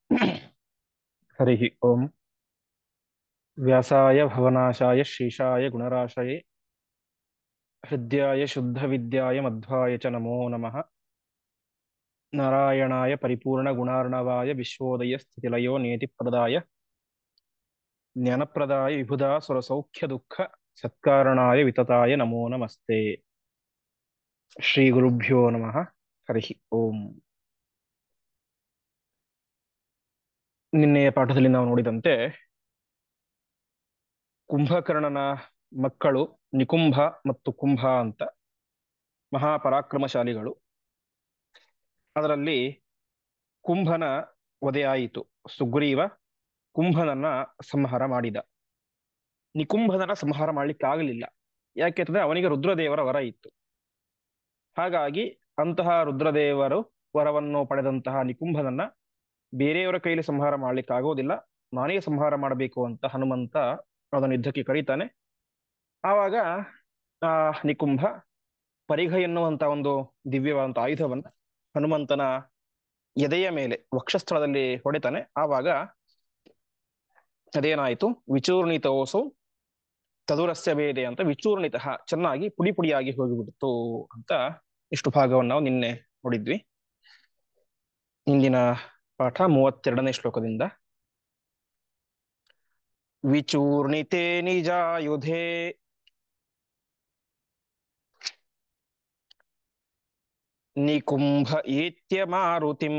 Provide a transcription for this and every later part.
हरिः ओम्। व्यासाय भवनाशाय श्रीशाय गुणराशये हृद्याय शुद्धविद्याय मध्वाय च नमो नमः। नारायणाय परिपूर्णगुणार्णवाय विश्वोदयस्थितिलयो नियतिप्रदाय ज्ञानप्रदाय विबुधासुरसौख्यदुःख सत्कारणाय वितताय नमो नमस्ते। ಶ್ರೀಗುರುಭ್ಯೋ ನಮಃ. ಹರಿಃ ಓಂ. ನಿನ್ನೆಯ ಪಾಠದಲ್ಲಿ ನಾವು ನೋಡಿದಂತೆ ಕುಂಭಕರ್ಣನ ಮಕ್ಕಳು ನಿಕುಂಭ ಮತ್ತು ಕುಂಭ ಅಂತ ಮಹಾಪರಾಕ್ರಮಶಾಲಿಗಳು. ಅದರಲ್ಲಿ ಕುಂಭನ ವಧೆಯಾಯಿತು. ಸುಗ್ರೀವ ಕುಂಭನನ್ನ ಸಂಹಾರ ಮಾಡಿದ. ನಿಕುಂಭನನ್ನ ಸಂಹಾರ ಮಾಡ್ಲಿಕ್ಕೆ ಆಗಲಿಲ್ಲ. ಯಾಕೆಂತಂದ್ರೆ ಅವನಿಗೆ ರುದ್ರದೇವರ ವರ ಇತ್ತು. ಹಾಗಾಗಿ ಅಂತಹ ರುದ್ರದೇವರು ವರವನ್ನು ಪಡೆದಂತಹ ನಿಕುಂಭನನ್ನ ಬೇರೆಯವರ ಕೈಲಿ ಸಂಹಾರ ಮಾಡ್ಲಿಕ್ಕೆ ಆಗೋದಿಲ್ಲ, ನಾನೇ ಸಂಹಾರ ಮಾಡಬೇಕು ಅಂತ ಹನುಮಂತ ಅದನ್ನು ಯುದ್ಧಕ್ಕೆ ಕರೀತಾನೆ. ಆವಾಗ ಆ ನಿಕುಂಭ ಪರಿಘ ಎನ್ನುವಂತ ಒಂದು ದಿವ್ಯವಾದಂತ ಆಯುಧವನ್ನ ಹನುಮಂತನ ಎದೆಯ ಮೇಲೆ ವಕ್ಷಸ್ಥಳದಲ್ಲಿ ಹೊಡಿತಾನೆ. ಆವಾಗ ಅದೇನಾಯಿತು, ವಿಚೂರ್ಣಿತೋಸು ತದುರಸ್ಯ ಭೇದೆ ಅಂತ ವಿಚೂರ್ಣಿತ ಚೆನ್ನಾಗಿ ಪುಡಿ ಪುಡಿಯಾಗಿ ಹೋಗಿಬಿಡ್ತು ಅಂತ ಇಷ್ಟು ಭಾಗವನ್ನು ನಾವು ನಿನ್ನೆ ನೋಡಿದ್ವಿ. ಇಂದಿನ ಪಾಠ 32ನೇ ಶ್ಲೋಕದಿಂದ. ವಿಚೂರ್ಣಿತೆ ನಿಜಾಯುಧೇ ನಿಕುಂಭ ಏತ್ಯ ಮಾರುತಿಂ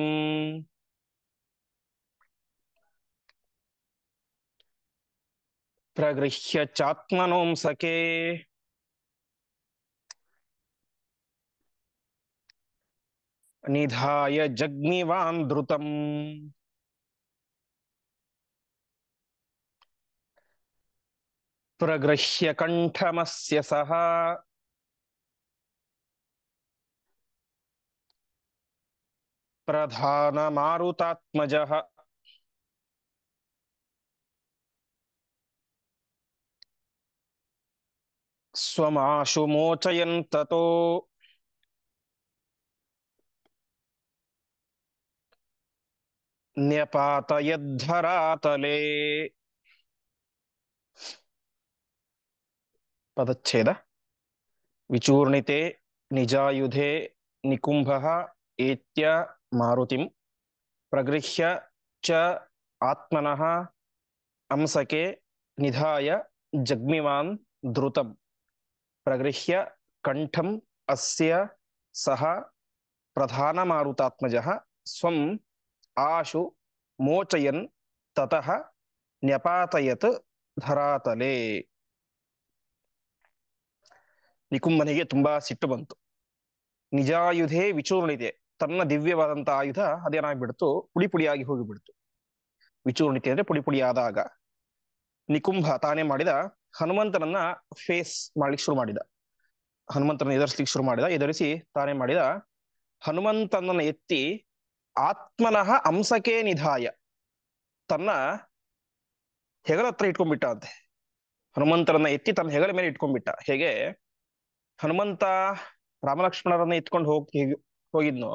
ಪ್ರಗೃಹ್ಯ ಚಾತ್ಮನೋಂಸಕೆ ನಿಧಾಯ ಜಗ್ನಿವಾನ್ ಧೃತಂ ಪ್ರಗೃಹ್ಯ ಕಂಠಮಸ್ಯ ಸಹ ಪ್ರಧಾನ ಮಾರುತಾತ್ಮಜಃ ಸ್ವಮಾಶು ಮೋಚಯನ್ ತತೋ ನ್ಯಪಾತಯದ್ಧರಾತಲೆ. ಪದಚ್ಛೇದ. ವಿಚೂರ್ಣಿತೆ ನಿಜಾಯುಧೆ ನಿಕುಂಭಃ ಏತ್ಯ ಮಾರುತಿಂ ಪ್ರಗೃಹ್ಯ ಚ ಆತ್ಮನಃ ಅಂಸಕೆ ನಿಧಾಯ ಜಗ್ಮಿವಾನ್ ಧೃತಂ ಪ್ರಗೃಹ್ಯ ಕಂಠಂ ಅಸ್ಯ ಸಹ ಪ್ರಧಾನ ಮಾರುತಾತ್ಮಜಃ ಸ್ವಂ ಆಶು ಮೋಚಯನ್ ತತಃ ನ್ಯಪಾತಯತ್ ಧರಾತಲೆ. ನಿಕುಂಭನಿಗೆ ತುಂಬಾ ಸಿಟ್ಟು ಬಂತು. ನಿಜಾಯುಧೇ ವಿಚೂರ್ಣಿತೆ, ತನ್ನ ದಿವ್ಯವಾದಂತಹ ಆಯುಧ ಅದೇನಾಗ್ಬಿಡ್ತು, ಪುಡಿ ಪುಡಿಯಾಗಿ ಹೋಗಿಬಿಡ್ತು. ವಿಚೂರ್ಣಿತೆ ಅಂದ್ರೆ ಪುಡಿ ಪುಡಿಯಾದಾಗ ನಿಕುಂಭ ತಾನೇ ಮಾಡಿದ, ಹನುಮಂತನನ್ನ ಫೇಸ್ ಮಾಡ್ಲಿಕ್ಕೆ ಶುರು ಮಾಡಿದ. ಹನುಮಂತನ ಎದುರಿಸ್ಲಿಕ್ಕೆ ಶುರು ಮಾಡಿದ. ಎದುರಿಸಿ ತಾನೇ ಮಾಡಿದ, ಹನುಮಂತನನ್ನ ಎತ್ತಿ ಆತ್ಮನಃ ಅಂಸಕೆ ನಿಧಾಯ, ತನ್ನ ಹೆಗಲ ಹತ್ರ ಇಟ್ಕೊಂಡ್ಬಿಟ್ಟ ಅಂತೆ. ಹನುಮಂತರನ್ನ ಎತ್ತಿ ತನ್ನ ಹೆಗಲ ಮೇಲೆ ಇಟ್ಕೊಂಡ್ಬಿಟ್ಟ. ಹೇಗೆ ಹನುಮಂತ ರಾಮಲಕ್ಷ್ಮಣರನ್ನ ಎತ್ಕೊಂಡು ಹೋಗಿದ್ನೋ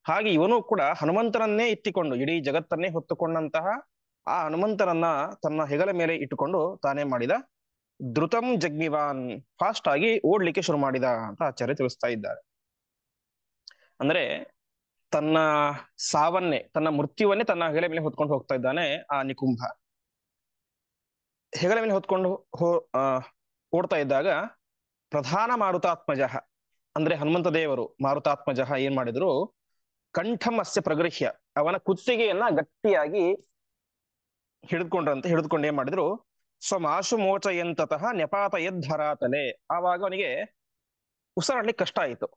ಹಾಗೆ ಇವನು ಕೂಡ ಹನುಮಂತನನ್ನೇ ಎತ್ತಿಕೊಂಡು ಇಡೀ ಜಗತ್ತನ್ನೇ ಹೊತ್ತುಕೊಂಡಂತಹ ಆ ಹನುಮಂತನನ್ನ ತನ್ನ ಹೆಗಲ ಮೇಲೆ ಇಟ್ಟುಕೊಂಡು ತಾನೇ ಮಾಡಿದ. ದ್ರುತಂ ಜಗ್ನಿವಾನ್, ಫಾಸ್ಟ್ ಆಗಿ ಓಡ್ಲಿಕ್ಕೆ ಶುರು ಮಾಡಿದ ಅಂತ ಆಚಾರ್ಯ ತಿಳಿಸ್ತಾ ಇದ್ದಾರೆ. ಅಂದ್ರೆ ತನ್ನ ಸಾವನ್ನೇ, ತನ್ನ ಮೃತ್ಯುವನ್ನೇ ತನ್ನ ಹೆಗಲ ಮೇಲೆ ಹೊತ್ಕೊಂಡು ಹೋಗ್ತಾ ಇದ್ದಾನೆ ಆ ನಿಕುಂಭ. ಹೆಗಲ ಮೇಲೆ ಹೊತ್ಕೊಂಡು ಓಡ್ತಾ ಇದ್ದಾಗ ಪ್ರಧಾನ ಮಾರುತಾತ್ಮಜ ಅಂದ್ರೆ ಹನುಮಂತ ದೇವರು ಮಾರುತಾತ್ಮಜ ಏನ್ ಮಾಡಿದ್ರು, ಕಂಠಂ ಅಸ್ಯ ಪ್ರಗೃಹ್ಯ, ಅವನ ಕುತ್ತಿಗೆಯನ್ನ ಗಟ್ಟಿಯಾಗಿ ಹಿಡಿದುಕೊಂಡು ಏನ್ ಮಾಡಿದ್ರು, ಸ್ವಮಾಶು ಮೋಚಯಂತತಃ ನ್ಯಪಾತಯದ್ಧರಾತಲೆ. ಆವಾಗ ಅವನಿಗೆ ಉಸಿರಾಡ್ಲಿಕ್ಕೆ ಕಷ್ಟ ಆಯಿತು.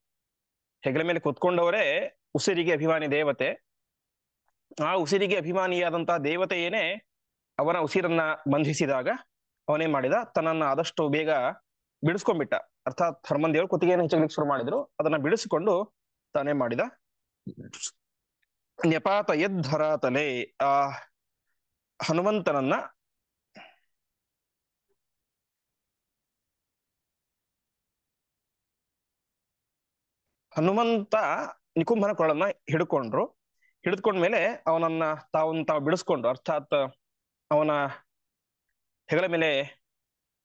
ಹೆಗಲ ಮೇಲೆ ಕುತ್ಕೊಂಡವರೇ ಉಸಿರಿಗೆ ಅಭಿಮಾನಿ ದೇವತೆ. ಆ ಉಸಿರಿಗೆ ಅಭಿಮಾನಿಯಾದಂತಹ ದೇವತೆಯೇನೆ ಅವನ ಉಸಿರನ್ನ ಬಂಧಿಸಿದಾಗ ಅವನೇನ್ ಮಾಡಿದ, ತನ್ನನ್ನ ಆದಷ್ಟು ಬೇಗ ಬಿಡಿಸ್ಕೊಂಡ್ಬಿಟ್ಟ. ಅರ್ಥಾತ್ ಹನುಮಂತ ದೇವರು ಕುತ್ತಿಗೆಯನ್ನು ಹೆಚ್ಚಲಿಕ್ಕೆ ಶುರು ಮಾಡಿದ್ರು, ಅದನ್ನ ಬಿಡಿಸಿಕೊಂಡು ತಾನೇ ಮಾಡಿದ. ನ್ಯಪಾತಯದ್ಧರಾತಲೆ, ಆ ಹನುಮಂತನನ್ನ ಹನುಮಂತ ನಿಕುಂಭನ ಕೊಳನ್ನ ಹಿಡಿದುಕೊಂಡ್ಮೇಲೆ ಅವನನ್ನ ತಾವು ಬಿಡಿಸ್ಕೊಂಡು, ಅರ್ಥಾತ್ ಅವನ ಹೆಗಲ ಮೇಲೆ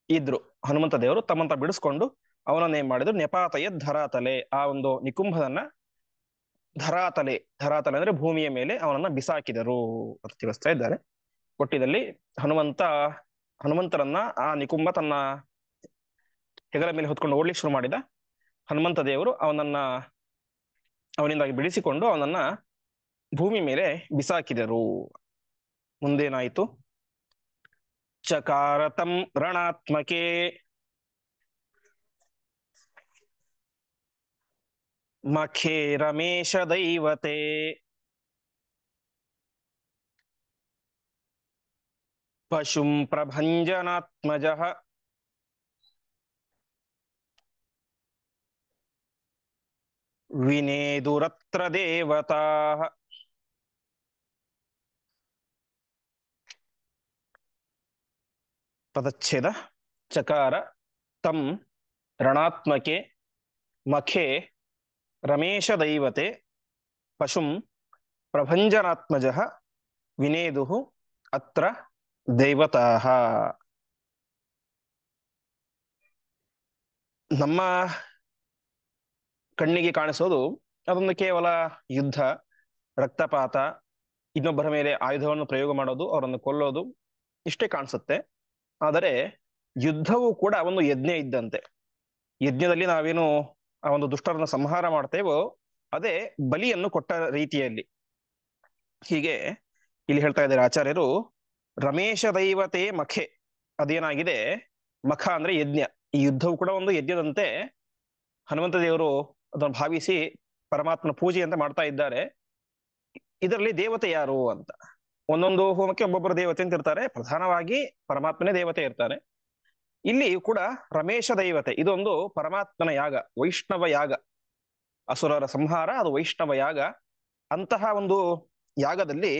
ಇದ್ರು ಹನುಮಂತ ದೇವರು, ತಮ್ಮಂತ ಬಿಡಿಸ್ಕೊಂಡು ಅವನನ್ನ ಏನ್ ಮಾಡಿದ್ರು, ನೆಪಾತಯ ಧರಾತಲೆ, ಆ ಒಂದು ನಿಕುಂಭದನ್ನ ಧರಾತಲೆ, ಧರಾತಲೆ ಅಂದ್ರೆ ಭೂಮಿಯ ಮೇಲೆ ಅವನನ್ನ ಬಿಸಾಕಿದರು ಅಂತ ತಿಳಿಸ್ತಾ ಇದ್ದಾರೆ. ಕೊಟ್ಟಿದಲ್ಲಿ ಹನುಮಂತರನ್ನ ಆ ನಿಕುಂಭ ತನ್ನ ಹೆಗಲ ಮೇಲೆ ಹೊತ್ಕೊಂಡು ಓಡ್ಲಿಕ್ಕೆ ಶುರು ಮಾಡಿದ. ಹನುಮಂತ ದೇವರು ಅವನಿಂದಾಗಿ ಬಿಡಿಸಿಕೊಂಡು ಅವನನ್ನ ಭೂಮಿ ಮೇಲೆ ಬಿಸಾಕಿದರು. ಮುಂದೇನಾಯಿತು? ಚಕಾರತಂ ರಣಾತ್ಮಕೆ ಮಖೇ ರಮೇಶ ದೈವತೆ ಪಶುಂ ಪ್ರಭಂಜನಾತ್ಮಜ ವಿನೇದುರತ್ರ ದೇವತಾ. ಪದಚ್ಛೇದ. ಚಕಾರ ತಂ ರಣಾತ್ಮಕೆ ಮಖೆ ರಮೇಶ ದೈವತೆ ಪಶುಂ ಪ್ರಭಂಜನಾತ್ಮಜ ವಿನೇದು ಅತ್ರ ದೈವತಾ. ನಮ್ಮ ಕಣ್ಣಿಗೆ ಕಾಣಿಸೋದು ಅದೊಂದು ಕೇವಲ ಯುದ್ಧ, ರಕ್ತಪಾತ, ಇನ್ನೊಬ್ಬರ ಮೇಲೆ ಆಯುಧವನ್ನು ಪ್ರಯೋಗ ಮಾಡೋದು, ಅವರನ್ನು ಕೊಲ್ಲೋದು, ಇಷ್ಟೇ ಕಾಣಿಸುತ್ತೆ. ಆದರೆ ಯುದ್ಧವೂ ಕೂಡ ಒಂದು ಯಜ್ಞ ಇದ್ದಂತೆ. ಯಜ್ಞದಲ್ಲಿ ನಾವೇನು ಆ ಒಂದು ದುಷ್ಟರನ್ನು ಸಂಹಾರ ಮಾಡ್ತೇವೋ ಅದೇ ಬಲಿಯನ್ನು ಕೊಟ್ಟ ರೀತಿಯಲ್ಲಿ. ಹೀಗೆ ಇಲ್ಲಿ ಹೇಳ್ತಾ ಇದ್ದಾರೆ ಆಚಾರ್ಯರು, ರಮೇಶ ದೈವತೆ ಮಖೆ, ಅದೇನಾಗಿದೆ, ಮಖ ಅಂದ್ರೆ ಯಜ್ಞ. ಈ ಯುದ್ಧವು ಕೂಡ ಒಂದು ಯಜ್ಞದಂತೆ ಹನುಮಂತ ದೇವರು ಅದನ್ನು ಭಾವಿಸಿ ಪರಮಾತ್ಮನ ಪೂಜೆ ಅಂತ ಮಾಡ್ತಾ ಇದ್ದಾರೆ. ಇದರಲ್ಲಿ ದೇವತೆ ಯಾರು ಅಂತ, ಒಂದೊಂದು ಹೋಮಕ್ಕೆ ಒಬ್ಬೊಬ್ಬರು ದೇವತೆ ಅಂತ ಇರ್ತಾರೆ, ಪ್ರಧಾನವಾಗಿ ಪರಮಾತ್ಮನೇ ದೇವತೆ ಇರ್ತಾರೆ. ಇಲ್ಲಿ ಕೂಡ ರಮೇಶ ದೈವತೆ, ಇದೊಂದು ಪರಮಾತ್ಮನ ಯಾಗ, ವೈಷ್ಣವ ಯಾಗ. ಅಸುರರ ಸಂಹಾರ ಅದು ವೈಷ್ಣವ ಯಾಗ. ಅಂತಹ ಒಂದು ಯಾಗದಲ್ಲಿ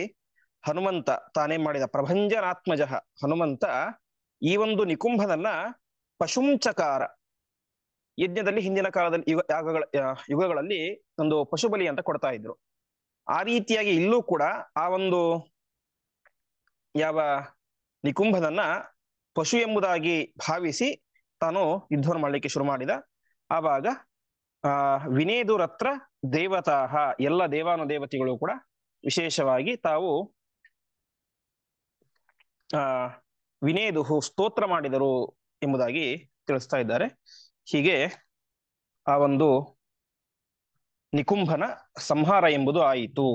ಹನುಮಂತ ತಾನೇನ್ ಮಾಡಿದ, ಪ್ರಭಂಜನಾತ್ಮಜ ಹನುಮಂತ ಈ ಒಂದು ನಿಕುಂಭನನ್ನ ಪಶುಂಚಕಾರ, ಯಜ್ಞದಲ್ಲಿ ಹಿಂದಿನ ಕಾಲದಲ್ಲಿ ಯುಗಗಳಲ್ಲಿ ಒಂದು ಪಶು ಬಲಿ ಅಂತ ಕೊಡ್ತಾ ಇದ್ರು. ಆ ರೀತಿಯಾಗಿ ಇಲ್ಲೂ ಕೂಡ ಆ ಒಂದು ಯಾವ ನಿಕುಂಭನನ್ನ ಪಶು ಎಂಬುದಾಗಿ ಭಾವಿಸಿ ತಾನು ಯುದ್ಧವನ್ನು ಮಾಡಲಿಕ್ಕೆ ಶುರು ಮಾಡಿದ. ಆವಾಗ ವಿನೇದುರತ್ರ ದೇವತಾ, ಎಲ್ಲ ದೇವಾನುದೇವತೆಗಳು ಕೂಡ ವಿಶೇಷವಾಗಿ ತಾವು ವಿನೇದು ಸ್ತೋತ್ರ ಮಾಡಿದರು ಎಂಬುದಾಗಿ ತಿಳಿಸ್ತಾ ಇದ್ದಾರೆ. ಹೀಗೆ ಆ ಒಂದು ನಿಕುಂಭನ ಸಂಹಾರ ಎಂಬುದು ಆಯಿತು.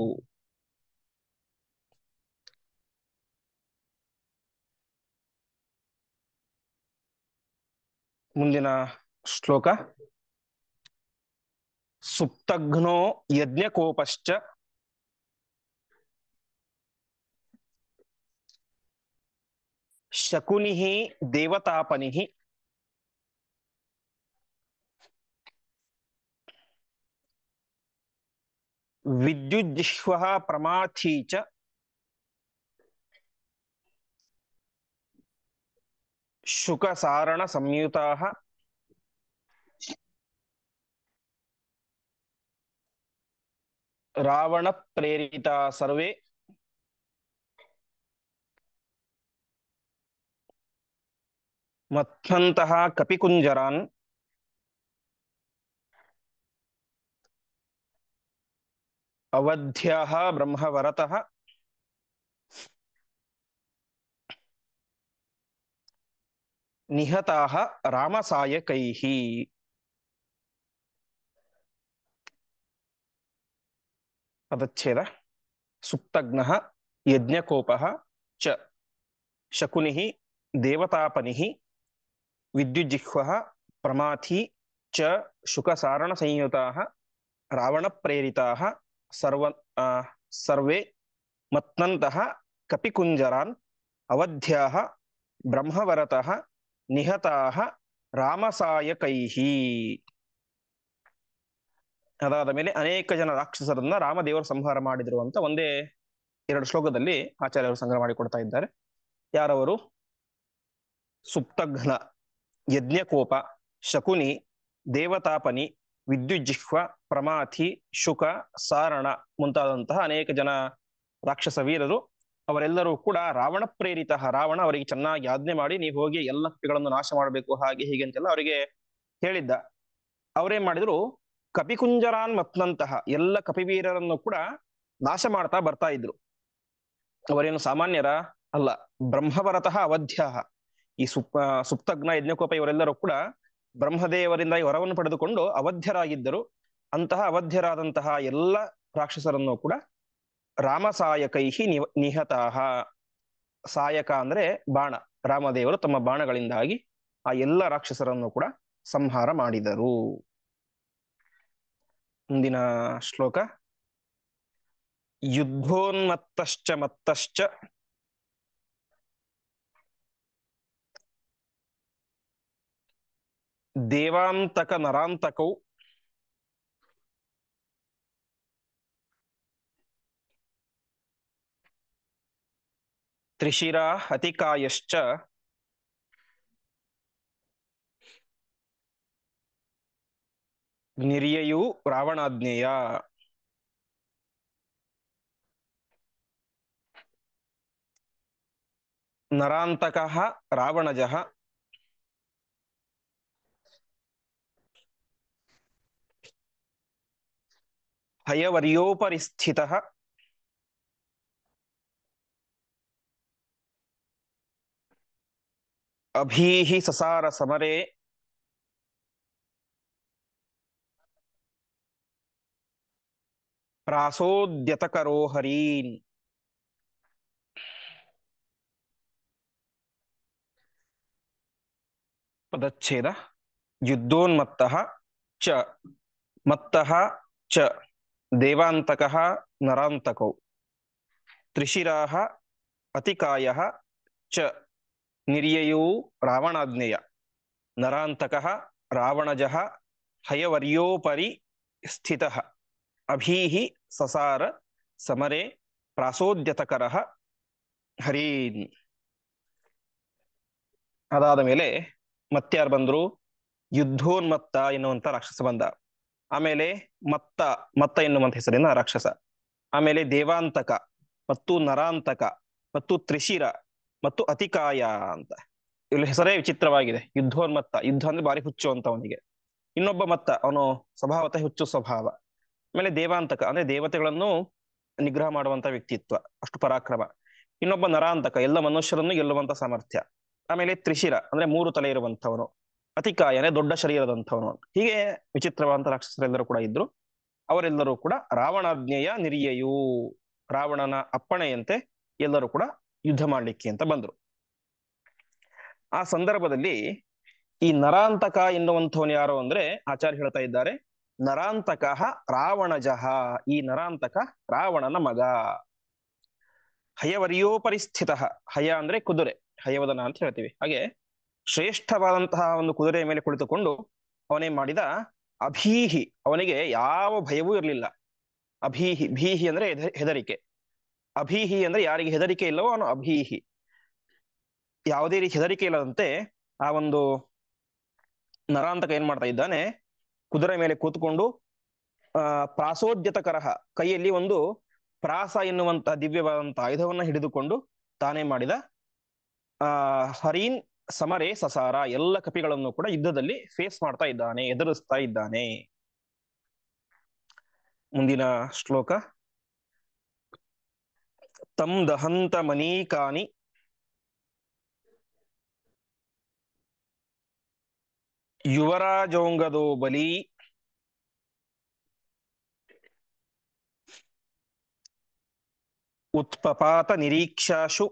ಮುಂದಿನ ಶ್ಲೋಕ. ಸುಪ್ತಘ್ನೋ ಯಜ್ಞಕೋಪಶ್ಚ ಶಕುನಿಃ ದೇವತಾಪನಿಃ ವಿದ್ಯುಜ್ಜಿಹ್ವಃ ಪ್ರಮಾಥೀ ಚ ಶುಕಸಾರಣ ಸಂಯುತಾಃ ರಾವಣ ಪ್ರೇರಿತಾ ಸರ್ವೇ ಮಥ್ನಂತಹ ಕಪಿಕುಂಜರಾನ್ ಅವಧ್ಯಃ ಬ್ರಹ್ಮವರತಃ ನಿಹತಾಃ ರಾಮಸಾಯಕೈಃ. ಪದಚ್ಛೇದ. ಸುಪ್ತಘ್ನಃ ಯಜ್ಞಕೋಪಃ ಚ ಶಕುನಿಃ ದೇವತಾಪನಿಃ ವಿದ್ಯುಜ್ಜಿಹ್ವಃ ಪ್ರಮಾಥಿ ಚ ಶುಕಸಾರಣ ಸಂಯುತಾಃ ರಾವಣ ಪ್ರೇರಿತಾಃ ಸರ್ವೇ ಮತ್ನಂತಹ ಕಪಿಕುಂಜರಾನ್ ಅವಧ್ಯಾಃ ಬ್ರಹ್ಮವರತಃ ನಿಹತಾಃ ರಾಮಸಾಯಕೈಃ. ಅದಾದ ಮೇಲೆ ಅನೇಕ ಜನ ರಾಕ್ಷಸರನ್ನ ರಾಮದೇವರು ಸಂಹಾರ ಮಾಡಿದ್ರು ಅಂತ ಒಂದೇ 2 ಶ್ಲೋಕದಲ್ಲಿ ಆಚಾರ್ಯರು ಸಂಗ್ರಹ ಮಾಡಿಕೊಡ್ತಾ ಇದ್ದಾರೆ. ಯಾರವರು? ಸುಪ್ತಘ್ನ, ಯಜ್ಞಕೋಪ, ಶಕುನಿ, ದೇವತಾಪನಿ ವಿದ್ಯುಜ್ಜಿಹ್ವ, ಪ್ರಮಾಥಿ, ಶುಕ, ಸಾರಣ ಮುಂತಾದಂತಹ ಅನೇಕ ಜನ ರಾಕ್ಷಸ ವೀರರು, ಅವರೆಲ್ಲರೂ ಕೂಡ ರಾವಣ ಪ್ರೇರಿತ. ರಾವಣ ಅವರಿಗೆ ಚೆನ್ನಾಗಿ ಆಜ್ಞೆ ಮಾಡಿ ನೀವು ಹೋಗಿ ಎಲ್ಲ ಕಪಿಗಳನ್ನು ನಾಶ ಮಾಡಬೇಕು ಹಾಗೆ ಹೀಗೆ ಅಂತೆಲ್ಲ ಅವರಿಗೆ ಹೇಳಿದ್ದ. ಅವರೇನ್ ಮಾಡಿದ್ರು, ಕಪಿಕುಂಜರಾನ್ ಮತ್ನಂತಹ ಎಲ್ಲ ಕಪಿವೀರರನ್ನು ಕೂಡ ನಾಶ ಮಾಡ್ತಾ ಬರ್ತಾ ಇದ್ರು. ಅವರೇನು ಸಾಮಾನ್ಯರ ಅಲ್ಲ, ಬ್ರಹ್ಮವರತಃ ಅವಧ್ಯ. ಈ ಸುಪ್ತಗ್ನ, ಯಜ್ಞಕೋಪ ಇವರೆಲ್ಲರೂ ಕೂಡ ಬ್ರಹ್ಮದೇವರಿಂದ ಈ ವರವನ್ನು ಪಡೆದುಕೊಂಡು ಅವಧ್ಯರಾಗಿದ್ದರು. ಅಂತಹ ಅವಧ್ಯರಾದಂತಹ ಎಲ್ಲ ರಾಕ್ಷಸರನ್ನು ಕೂಡ ರಾಮಸಾಯಕೈಹಿ ನಿಹತಾಹ. ಸಾಯಕ ಅಂದ್ರೆ ಬಾಣ. ರಾಮದೇವರು ತಮ್ಮ ಬಾಣಗಳಿಂದಾಗಿ ಆ ಎಲ್ಲ ರಾಕ್ಷಸರನ್ನು ಕೂಡ ಸಂಹಾರ ಮಾಡಿದರು. ಮುಂದಿನ ಶ್ಲೋಕ. ಯುದ್ಧೋನ್ಮತ್ತಶ್ಚ ಮತ್ತಶ್ಚ ದೇವಾಂತಕ ನರಾಂತಕೌ ತ್ರಿಶಿರಾ ಅತಿಕಾಯಶ್ಚ ನಿರ್ಯಯು ರಾವಣಾಜ್ಞೇಯ. ನರಾಂತಕಃ ರಾವಣಜಃ ಹಯವರ್ಯೋಪರಿಸ್ಥಿತಃ ಅಭೀಹಿ ಸಸಾರ ಸಮರೇ ಪ್ರಾಸೋದ್ಯತಕರೋ ಹರೀನ್. ಪದಚ್ಛೇದ. ಯುದ್ಧೋನ್ಮತ್ತಃ ಚ ಮತ್ತಃ ಚ ದೇವಾಂತಕಃ ನರಾಂತಕೌ ತ್ರಿಶಿರಾಃ ಅತಿಕಾಯಃ ಚ ನಿರ್ಯಯೌ ರಾವಣಾಜ್ಞೇಯ. ನರಾಂತಕಃ ರಾವಣಜಃ ಹಯವರ್ಯೋಪರಿ ಸ್ಥಿತಃ ಅಭೀಹಿ ಸಸಾರ ಸಮರೇ ಪ್ರಾಸೋದ್ಯತಕರಃ ಹರೀನ್. ಅದಾದ ಮೇಲೆ ಮತ್ಯಾರು ಬಂದ್ರು? ಯುದ್ಧೋನ್ಮತ್ತ ಎನ್ನುವಂತ ರಾಕ್ಷಸ ಬಂದ. ಆಮೇಲೆ ಮತ್ತ ಮತ್ತ ಎನ್ನುವಂತ ಹೆಸರಿನ ರಾಕ್ಷಸ. ಆಮೇಲೆ ದೇವಾಂತಕ ಮತ್ತು ನರಾಂತಕ ಮತ್ತು ತ್ರಿಶಿರ ಮತ್ತು ಅತಿಕಾಯ ಅಂತ. ಇಲ್ಲಿ ಹೆಸರೇ ವಿಚಿತ್ರವಾಗಿದೆ. ಯುದ್ಧೋನ್ಮತ್ತ, ಯುದ್ಧ ಅಂದ್ರೆ ಬಾರಿ ಹುಚ್ಚು ಅಂತ ಅವನಿಗೆ. ಇನ್ನೊಬ್ಬ ಮತ್ತ, ಅವನು ಸ್ವಭಾವತಃ ಹುಚ್ಚು ಸ್ವಭಾವ. ಆಮೇಲೆ ದೇವಾಂತಕ ಅಂದ್ರೆ ದೇವತೆಗಳನ್ನು ನಿಗ್ರಹ ಮಾಡುವಂತ ವ್ಯಕ್ತಿತ್ವ, ಅಷ್ಟು ಪರಾಕ್ರಮ. ಇನ್ನೊಬ್ಬ ನರಾಂತಕ, ಎಲ್ಲ ಮನುಷ್ಯರನ್ನು ಗೆಲ್ಲುವಂತ ಸಾಮರ್ಥ್ಯ. ಆಮೇಲೆ ತ್ರಿಶಿರ ಅಂದ್ರೆ ಮೂರು ತಲೆ ಇರುವಂತವನು. ಅತಿಕಾಯ ಅಂದ್ರೆ ದೊಡ್ಡ ಶರೀರದಂಥವನು. ಹೀಗೆ ವಿಚಿತ್ರವಾದಂತ ರಾಕ್ಷಸರೆಲ್ಲರೂ ಕೂಡ ಇದ್ರು. ಅವರೆಲ್ಲರೂ ಕೂಡ ರಾವಣಾಜ್ಞೆಯ ನಿರ್ಯಯು, ರಾವಣನ ಅಪ್ಪಣೆಯಂತೆ ಎಲ್ಲರೂ ಕೂಡ ಯುದ್ಧ ಮಾಡ್ಲಿಕ್ಕೆ ಅಂತ ಬಂದ್ರು. ಆ ಸಂದರ್ಭದಲ್ಲಿ ಈ ನರಾಂತಕ ಎನ್ನುವಂಥವನು ಯಾರು ಅಂದ್ರೆ ಆಚಾರ್ಯ ಹೇಳ್ತಾ ಇದ್ದಾರೆ, ನರಾಂತಕ ರಾವಣಜಃ. ಈ ನರಾಂತಕ ರಾವಣನ ಮಗ. ಹಯವರ್ಯೋಪರಿಸ್ಥಿತ. ಹಯ ಅಂದ್ರೆ ಕುದುರೆ, ಹಯವದನ ಅಂತ ಹೇಳ್ತೀವಿ. ಹಾಗೆ ಶ್ರೇಷ್ಠವಾದಂತಹ ಒಂದು ಕುದುರೆಯ ಮೇಲೆ ಕುಳಿತುಕೊಂಡು ಅವನೇನ್ ಮಾಡಿದ, ಅಭೀಹಿ, ಅವನಿಗೆ ಯಾವ ಭಯವೂ ಇರಲಿಲ್ಲ. ಅಭೀಹಿ, ಭೀಹಿ ಅಂದ್ರೆ ಹೆದರಿಕೆ. ಅಭೀಹಿ ಅಂದ್ರೆ ಯಾರಿಗೆ ಹೆದರಿಕೆ ಇಲ್ಲವೋ ಅವನು ಅಭೀಹಿ. ಯಾವುದೇ ರೀತಿ ಹೆದರಿಕೆ ಇಲ್ಲದಂತೆ ಆ ಒಂದು ನರಾಂತಕ ಏನ್ ಮಾಡ್ತಾ ಇದ್ದಾನೆ, ಕುದುರೆ ಮೇಲೆ ಕೂತ್ಕೊಂಡು ಪ್ರಾಸೋದ್ಯತಕರಹ, ಕೈಯಲ್ಲಿ ಒಂದು ಪ್ರಾಸ ಎನ್ನುವಂತಹ ದಿವ್ಯವಾದಂತಹ ಆಯುಧವನ್ನ ಹಿಡಿದುಕೊಂಡು ತಾನೇ ಮಾಡಿದ ಹರೀನ್ ಸಮರೇ ಸಸಾರ, ಎಲ್ಲ ಕಪಿಗಳನ್ನು ಕೂಡ ಯುದ್ಧದಲ್ಲಿ ಫೇಸ್ ಮಾಡ್ತಾ ಇದ್ದಾನೆ, ಎದುರಿಸ್ತಾ ಇದ್ದಾನೆ. ಮುಂದಿನ ಶ್ಲೋಕ. ತಂ ದಹಂತ ಮನೀಕಾನಿ ಯುವರಾಜೋಂಗದೋ ಬಲಿ ಉತ್ಪಪಾತ ನಿರೀಕ್ಷಾಶು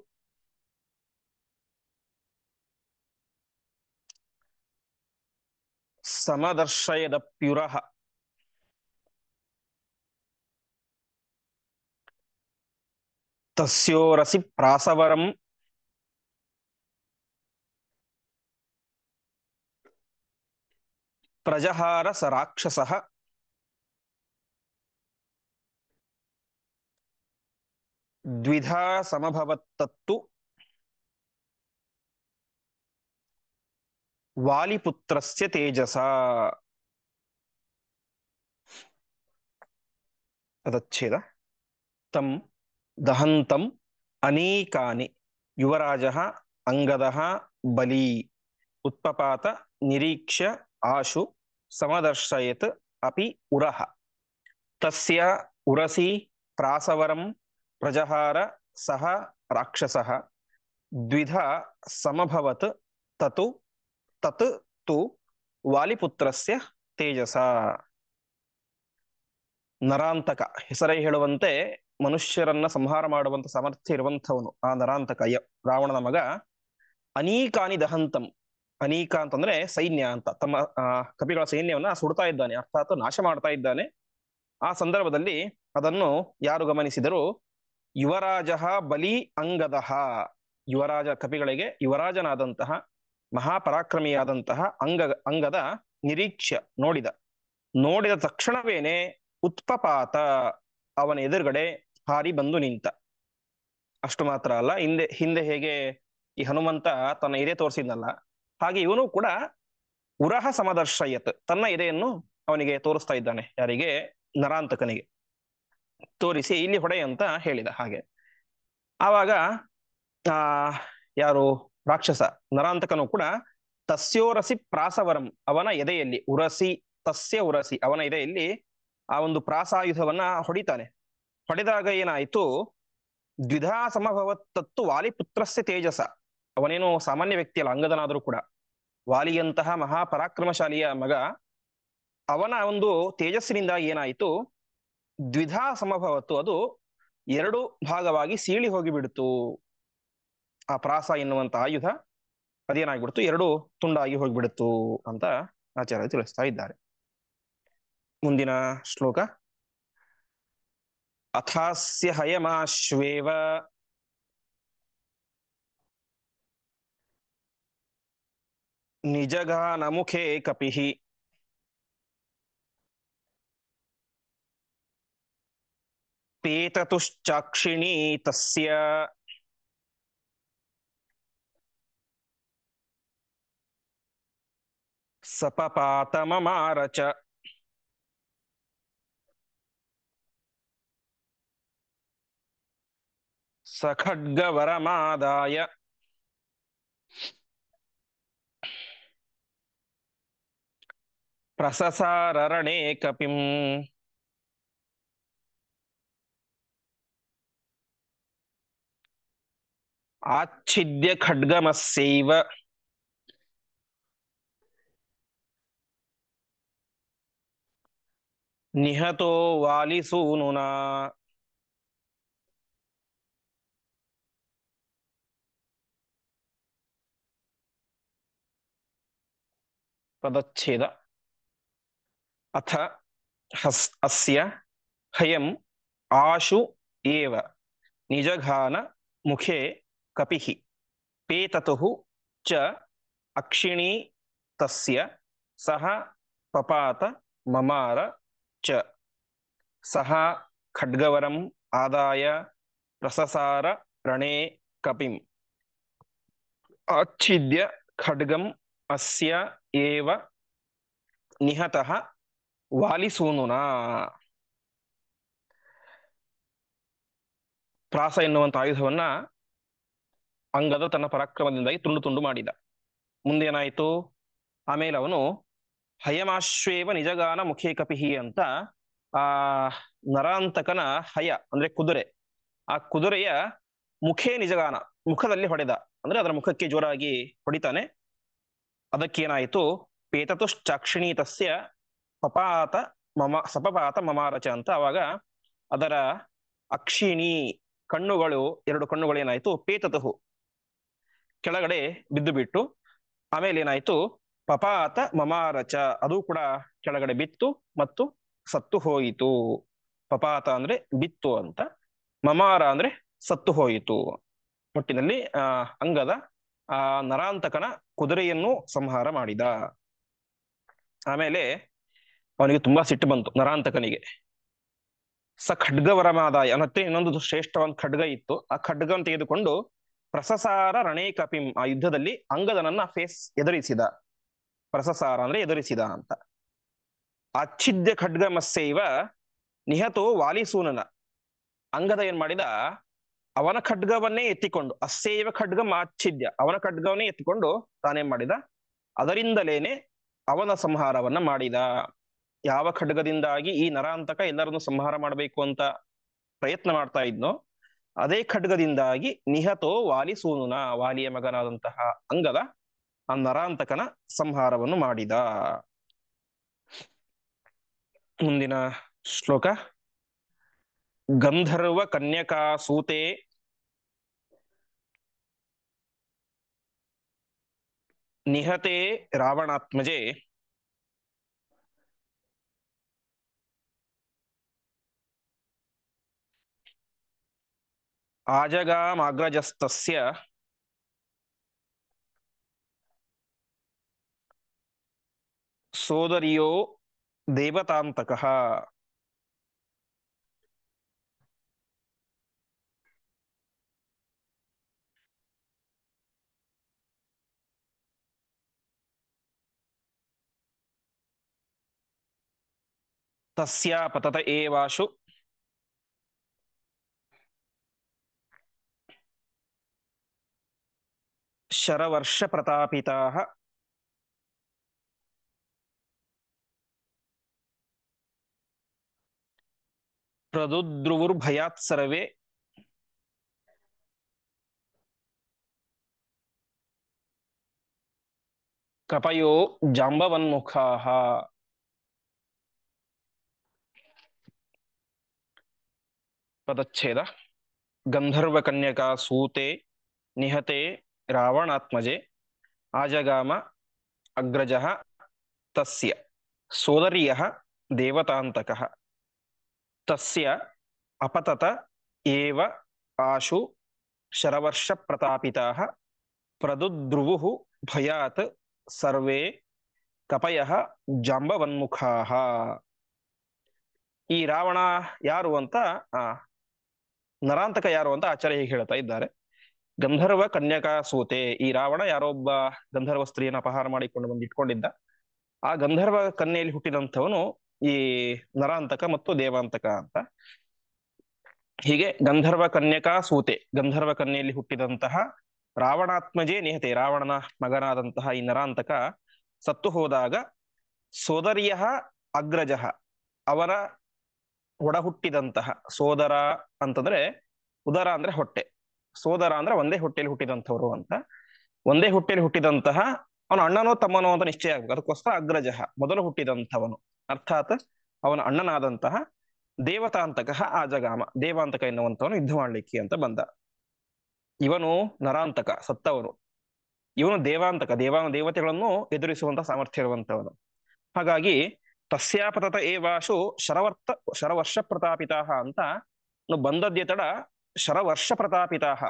ಸಮದರ್ಶಯದಪ್ಯುರಃ. ತಸ್ಯೋರಸಿ ಪ್ರಾಸವರಂ ಪ್ರಜಹಾರ ಸ ರಾಕ್ಷಸಃ ದ್ವಿಧಾ ಸಮಭವತ್ತತ್ತು ವಾಲಿಪುತ್ರಸ್ಯ ತೇಜಸ. ಪದಚ್ಛೇದ. ತಂ ದಹಂತಂ ಅನೇಕಾನಿ ಯುವರಾಜಃ ಅಂಗದಃ ಬಲಿ ಉತ್ಪಪಾತ ನಿರೀಕ್ಷ್ಯ ಆಶು ಸಮದರ್ಶಯತ್ ಅಪಿ ಉರಹ ತಸ್ಯ ಉರಸಿ ಪ್ರಾಸವರಂ ಪ್ರಜಹಾರ ಸಹ ರಾಕ್ಷಸಃ ದ್ವಿಧಾ ಸಮಭವತ್ ತತು ತತ್ ತು ವಾಲಿಪುತ್ರಸ್ಯ ತೇಜಸ. ನರಾಂತಕ, ಹೆಸರೇ ಹೇಳುವಂತೆ ಮನುಷ್ಯರನ್ನ ಸಂಹಾರ ಮಾಡುವಂತ ಸಾಮರ್ಥ್ಯ ಇರುವಂಥವನು ಆ ನರಾಂತಕ ರಾವಣನ ಮಗ. ಅನೀಕಾನಿ ದಹಂತಂ, ಅನೀಕ ಅಂತಂದ್ರೆ ಸೈನ್ಯ ಅಂತ, ತಮ್ಮ ಕಪಿಗಳ ಸೈನ್ಯವನ್ನ ಸುಡ್ತಾ ಇದ್ದಾನೆ, ಅರ್ಥಾತ್ ನಾಶ ಮಾಡ್ತಾ ಇದ್ದಾನೆ. ಆ ಸಂದರ್ಭದಲ್ಲಿ ಅದನ್ನು ಯಾರು ಗಮನಿಸಿದರು? ಯುವರಾಜ ಬಲಿ ಅಂಗದಃ, ಯುವರಾಜ, ಕಪಿಗಳಿಗೆ ಯುವರಾಜನಾದಂತಹ ಮಹಾಪರಾಕ್ರಮಿಯಾದಂತಹ ಅಂಗದ ನಿರೀಕ್ಷ್ಯ ನೋಡಿದ. ನೋಡಿದ ತಕ್ಷಣವೇನೆ ಉತ್ಪಪಾತ, ಅವನ ಎದುರುಗಡೆ ಹಾರಿ ಬಂದು ನಿಂತ. ಅಷ್ಟು ಮಾತ್ರ ಅಲ್ಲ, ಹಿಂದೆ ಹೇಗೆ ಈ ಹನುಮಂತ ತನ್ನ ಎದೆ ತೋರಿಸಿದ್ನಲ್ಲ, ಹಾಗೆ ಇವನು ಕೂಡ ಉರಹ ಸಮದರ್ಶಯತ್, ತನ್ನ ಎದೆಯನ್ನು ಅವನಿಗೆ ತೋರಿಸ್ತಾ ಇದ್ದಾನೆ. ಯಾರಿಗೆ? ನರಾಂತಕನಿಗೆ ತೋರಿಸಿ ಇಲ್ಲಿ ಹೊಡೆ ಅಂತ ಹೇಳಿದ. ಹಾಗೆ ಆವಾಗ ಆ ಯಾರು ರಾಕ್ಷಸ ನರಾಂತಕನು ಕೂಡ ತಸ್ಯೋರಸಿ ಪ್ರಾಸವರಂ, ಅವನ ಎದೆಯಲ್ಲಿ ಉರಸಿ, ತಸ್ಯ ಉರಸಿ, ಅವನ ಎದೆಯಲ್ಲಿ ಆ ಒಂದು ಪ್ರಾಸಾಯುಧವನ್ನ ಹೊಡಿತಾನೆ. ಹೊಡೆದಾಗ ಏನಾಯಿತು? ದ್ವಿಧಾ ಸಮಭವತ್ತತ್ತು ವಾಲಿಪುತ್ರಸ್ಯ ತೇಜಸ. ಅವನೇನು ಸಾಮಾನ್ಯ ವ್ಯಕ್ತಿ ಅಲ್ಲ, ಅಂಗದನಾದರೂ ಕೂಡ ವಾಲಿಯಂತಹ ಮಹಾಪರಾಕ್ರಮಶಾಲಿಯ ಮಗ. ಅವನ ಒಂದು ತೇಜಸ್ಸಿನಿಂದ ಏನಾಯಿತು? ದ್ವಿಧಾ ಸಮಭವತ್ತು, ಅದು ಎರಡು ಭಾಗವಾಗಿ ಸೀಳಿ ಹೋಗಿಬಿಡ್ತು. ಆ ಪ್ರಾಸ ಎನ್ನುವಂತ ಆಯುಧ ಅದೇನಾಗ್ಬಿಡ್ತು? ಎರಡು ತುಂಡಾಗಿ ಹೋಗ್ಬಿಡ್ತು ಅಂತ ಆಚಾರ್ಯ ತಿಳಿಸ್ತಾ ಇದ್ದಾರೆ. ಮುಂದಿನ ಶ್ಲೋಕ. ಅಥಾಸ್ಯ ಹಯಮಾಶ್ವೇವ ನಿಜಗಾನಮುಖೇ ಕಪಿಃ ಪೇತತುಶ್ಚಾಕ್ಷಿಣೀ ತಸ್ಯ ಸಪಪಾತ ಮಮಾರ ಚ. ಸಖಡ್ಗವರಮಾದಾಯ ಪ್ರಸಸಾರರಣೇ ಕಪಿಂ ಆಚ್ಛಿದ್ಯ ಖಡ್ಗಮಸ್ಯೈವ ನಿಹತೋ ವಾಲಿಸೂನುನಾ. ಪದಚ್ಛೇದ. ಅಥ ಅಸ್ಯ ಹಯಂ ಆಶು ಏವ ನಿಜಘಾನ ಮುಖೇ ಕಪಿಃ ಪೇತತುಃ ಚ ಅಕ್ಷಿಣೀ ತಸ್ಯ ಸಹ ಪಪಾತ ಮಮಾರ ಚ. ಸಹ ಖಡ್ಗವರಂ ಆದಾಯ ಪ್ರಸಸಾರ ರಣೇ ಕಪಿಂ ಆಚ್ಛಿದ್ಯ ಖಡ್ಗಂ ಅಸ್ಯ ಏವ ನಿಹತಃ ವಾಲಿಸೂನುನಾ. ಪ್ರಾಸ ಎನ್ನುವಂತ ಆಯುಧವನ್ನ ಅಂಗದ ತನ್ನ ಪರಾಕ್ರಮದಿಂದಾಗಿ ತುಂಡು ತುಂಡು ಮಾಡಿದ. ಮುಂದೇನಾಯಿತು? ಆಮೇಲೆ ಅವನು ಹಯಮಾಶ್ವೇವ ನಿಜಗಾನ ಮುಖೇ ಕಪಿಹಿ ಅಂತ ಆ ನರಾಂತಕನ ಹಯ ಅಂದ್ರೆ ಕುದುರೆ, ಆ ಕುದುರೆಯ ಮುಖೇ ನಿಜಗಾನ, ಮುಖದಲ್ಲಿ ಹೊಡೆದ. ಅಂದ್ರೆ ಅದರ ಮುಖಕ್ಕೆ ಜೋರಾಗಿ ಹೊಡಿತಾನೆ. ಅದಕ್ಕೇನಾಯಿತು? ಪೇತತುಶ್ಚಾಕ್ಷಿಣೀ ತಸ್ಯ ಪಪಾತ ಸಪಪಾತ ಮಮಾರಚ ಅಂತ. ಅವಾಗ ಅದರ ಅಕ್ಷಿಣಿ ಕಣ್ಣುಗಳು, ಎರಡು ಕಣ್ಣುಗಳು ಏನಾಯ್ತು? ಪೇತತುಹು ಕೆಳಗಡೆ ಬಿದ್ದು ಬಿಟ್ಟು, ಆಮೇಲೆ ಏನಾಯ್ತು? ಪಪಾತ ಮಮಾರಚ, ಅದು ಕೂಡ ಕೆಳಗಡೆ ಬಿತ್ತು ಮತ್ತು ಸತ್ತು ಹೋಯಿತು. ಪಪಾತ ಅಂದ್ರೆ ಬಿತ್ತು ಅಂತ, ಮಮಾರ ಅಂದ್ರೆ ಸತ್ತು ಹೋಯಿತು. ಒಟ್ಟಿನಲ್ಲಿ ಅಂಗದ ಆ ನರಾಂತಕನ ಕುದುರೆಯನ್ನು ಸಂಹಾರ ಮಾಡಿದ. ಆಮೇಲೆ ಅವನಿಗೆ ತುಂಬಾ ಸಿಟ್ಟು ಬಂತು ನರಾಂತಕನಿಗೆ. ಸ ಖಡ್ಗವರಮಾದಾಯ, ಮತ್ತೆ ಇನ್ನೊಂದು ಶ್ರೇಷ್ಠವಾದ ಖಡ್ಗ ಇತ್ತು. ಆ ಖಡ್ಗವನ್ನು ತೆಗೆದುಕೊಂಡು ಪ್ರಸಸಾರ ರಣೇ ಕಪಿಂ, ಆ ಯುದ್ಧದಲ್ಲಿ ಅಂಗದನನ್ನ ಎದುರಿಸಿದ. ಪ್ರಸಸಾರ ಅಂದ್ರೆ ಎದುರಿಸಿದ ಅಂತ. ಆಚ್ಛಿದ್ಯ ಖಡ್ಗಮಸ್ಯೈವ ನಿಹತೋ ವಾಲಿಸೂನನ ಅಂಗದ ಏನ್ ಮಾಡಿದ, ಅವನ ಖಡ್ಗವನ್ನೇ ಎತ್ತಿಕೊಂಡು, ಅಸ್ಸೇವ ಖಡ್ಗ ಮಾಚ್ಛಿದ್ಯ, ಅವನ ಖಡ್ಗವನ್ನೇ ಎತ್ತಿಕೊಂಡು ತಾನೇನ್ ಮಾಡಿದ, ಅದರಿಂದಲೇನೆ ಅವನ ಸಂಹಾರವನ್ನ ಮಾಡಿದ. ಯಾವ ಖಡ್ಗದಿಂದಾಗಿ ಈ ನರಾಂತಕ ಎಲ್ಲರನ್ನು ಸಂಹಾರ ಮಾಡಬೇಕು ಅಂತ ಪ್ರಯತ್ನ ಮಾಡ್ತಾ ಇದ್ನೋ, ಅದೇ ಖಡ್ಗದಿಂದಾಗಿ ನಿಹತೋ ವಾಲಿಸೂನುನ, ವಾಲಿಯ ಮಗನಾದಂತಹ ಅಂಗದ ಆ ನರಾಂತಕನ ಸಂಹಾರವನ್ನು ಮಾಡಿದ. ಮುಂದಿನ ಶ್ಲೋಕ. ಗಂಧರ್ವ ಕನ್ಯಕಾ ಸೂತೆ ನಿಹತೆ ರಾವಣಾತ್ಮಜೆ ಆಜಗಾಮಾಗ್ರಜಸ್ತಸ್ಯ ಸೋದರಿಯೋ ದೇವತಾಂತಕಃ. ತಸ್ಯಾ ಪತತ ಏವಾಶು ಶರವರ್ಷ ಪ್ರತಾಪಿತಾಃ ಪ್ರದುದ್ರುವುರ್ಭಯಾತ್ ಸರ್ವೇ ಕಪಯೋ ಜಾಂಬವನ್ಮುಖಾಃ. ಪದಚ್ಛೇದ. ಗಂಧರ್ವ ಕನ್ಯಕಾ ಸೂತೆ ನಿಹತೆ ರಾವಣಾತ್ಮಜೆ ಆಜಗಾಮ ಅಗ್ರಜಃ ತಸ್ಯ ಸೋದರ್ಯಃ ದೇವತಾಂತಕಃ. ತಸ್ಯ ಅಪತತ ಏವ ಆಶು ಶರವರ್ಷ ಪ್ರತಾಪಿತಾಃ ಪ್ರದುದ್ರುವುಃ ಭಯಾತ್ ಸರ್ವೇ ಕಪಯಃ ಜಾಂಬವನ್ಮುಖಾಃ. ಈ ರಾವಣ ಯಾರು ಅಂತ, ನರಾಂತಕ ಯಾರು ಅಂತ ಆಚಾರ್ಯ ಹೀಗೆ ಹೇಳ್ತಾ ಇದ್ದಾರೆ. ಗಂಧರ್ವ ಕನ್ಯಕಾ ಸೂತೆ, ಈ ರಾವಣ ಯಾರೊಬ್ಬ ಗಂಧರ್ವ ಸ್ತ್ರೀಯನ್ನು ಅಪಹಾರ ಮಾಡಿಕೊಂಡು ಬಂದು ಇಟ್ಕೊಂಡಿದ್ದ. ಆ ಗಂಧರ್ವ ಕನ್ಯೆಯಲ್ಲಿ ಹುಟ್ಟಿದಂಥವನು ಈ ನರಾಂತಕ ಮತ್ತು ದೇವಾಂತಕ ಅಂತ. ಹೀಗೆ ಗಂಧರ್ವ ಕನ್ಯಕಾ ಸೂತೆ, ಗಂಧರ್ವ ಕನ್ಯೆಯಲ್ಲಿ ಹುಟ್ಟಿದಂತಹ ರಾವಣಾತ್ಮಜೇ ನಿಹತೆ, ರಾವಣನ ಮಗನಾದಂತಹ ಈ ನರಾಂತಕ ಸತ್ತು ಹೋದಾಗ ಸೋದರ್ಯ ಅಗ್ರಜ, ಅವರ ಒಡ ಹುಟ್ಟಿದಂತಹ ಸೋದರ ಅಂತಂದ್ರೆ, ಉದರ ಅಂದ್ರೆ ಹೊಟ್ಟೆ, ಸೋದರ ಅಂದ್ರೆ ಒಂದೇ ಹೊಟ್ಟೆಯಲ್ಲಿ ಹುಟ್ಟಿದಂಥವ್ರು ಅಂತ. ಒಂದೇ ಹೊಟ್ಟೆಯಲ್ಲಿ ಹುಟ್ಟಿದಂತಹ ಅವನ ಅಣ್ಣನೋ ತಮ್ಮನೋ ಅಂತ ನಿಶ್ಚಯ ಆಗ್ಬೇಕು, ಅದಕ್ಕೋಸ್ಕರ ಅಗ್ರಜ, ಮೊದಲು ಹುಟ್ಟಿದಂಥವನು, ಅರ್ಥಾತ್ ಅವನ ಅಣ್ಣನಾದಂತಹ ದೇವತಾಂತಕ ಆಜಗಾಮ, ದೇವಾಂತಕ ಎನ್ನುವಂಥವನು ಯುದ್ಧ ಮಾಡ್ಲಿಕ್ಕೆ ಅಂತ ಬಂದ. ಇವನು ನರಾಂತಕ, ಸತ್ತವನು. ಇವನು ದೇವಾಂತಕ, ದೇವತೆಗಳನ್ನು ಎದುರಿಸುವಂತಹ ಸಾಮರ್ಥ್ಯ ಇರುವಂತವನು. ಹಾಗಾಗಿ ತಸ್ಯಾಪತತ ಏವಾಶು ಶರವರ್ಷ ಪ್ರತಾಪಿತಾಹ ಅಂತ ಬಂದದ್ಯ ತಡ ಶರವರ್ಷ ಪ್ರತಾಪಿತಾಹ,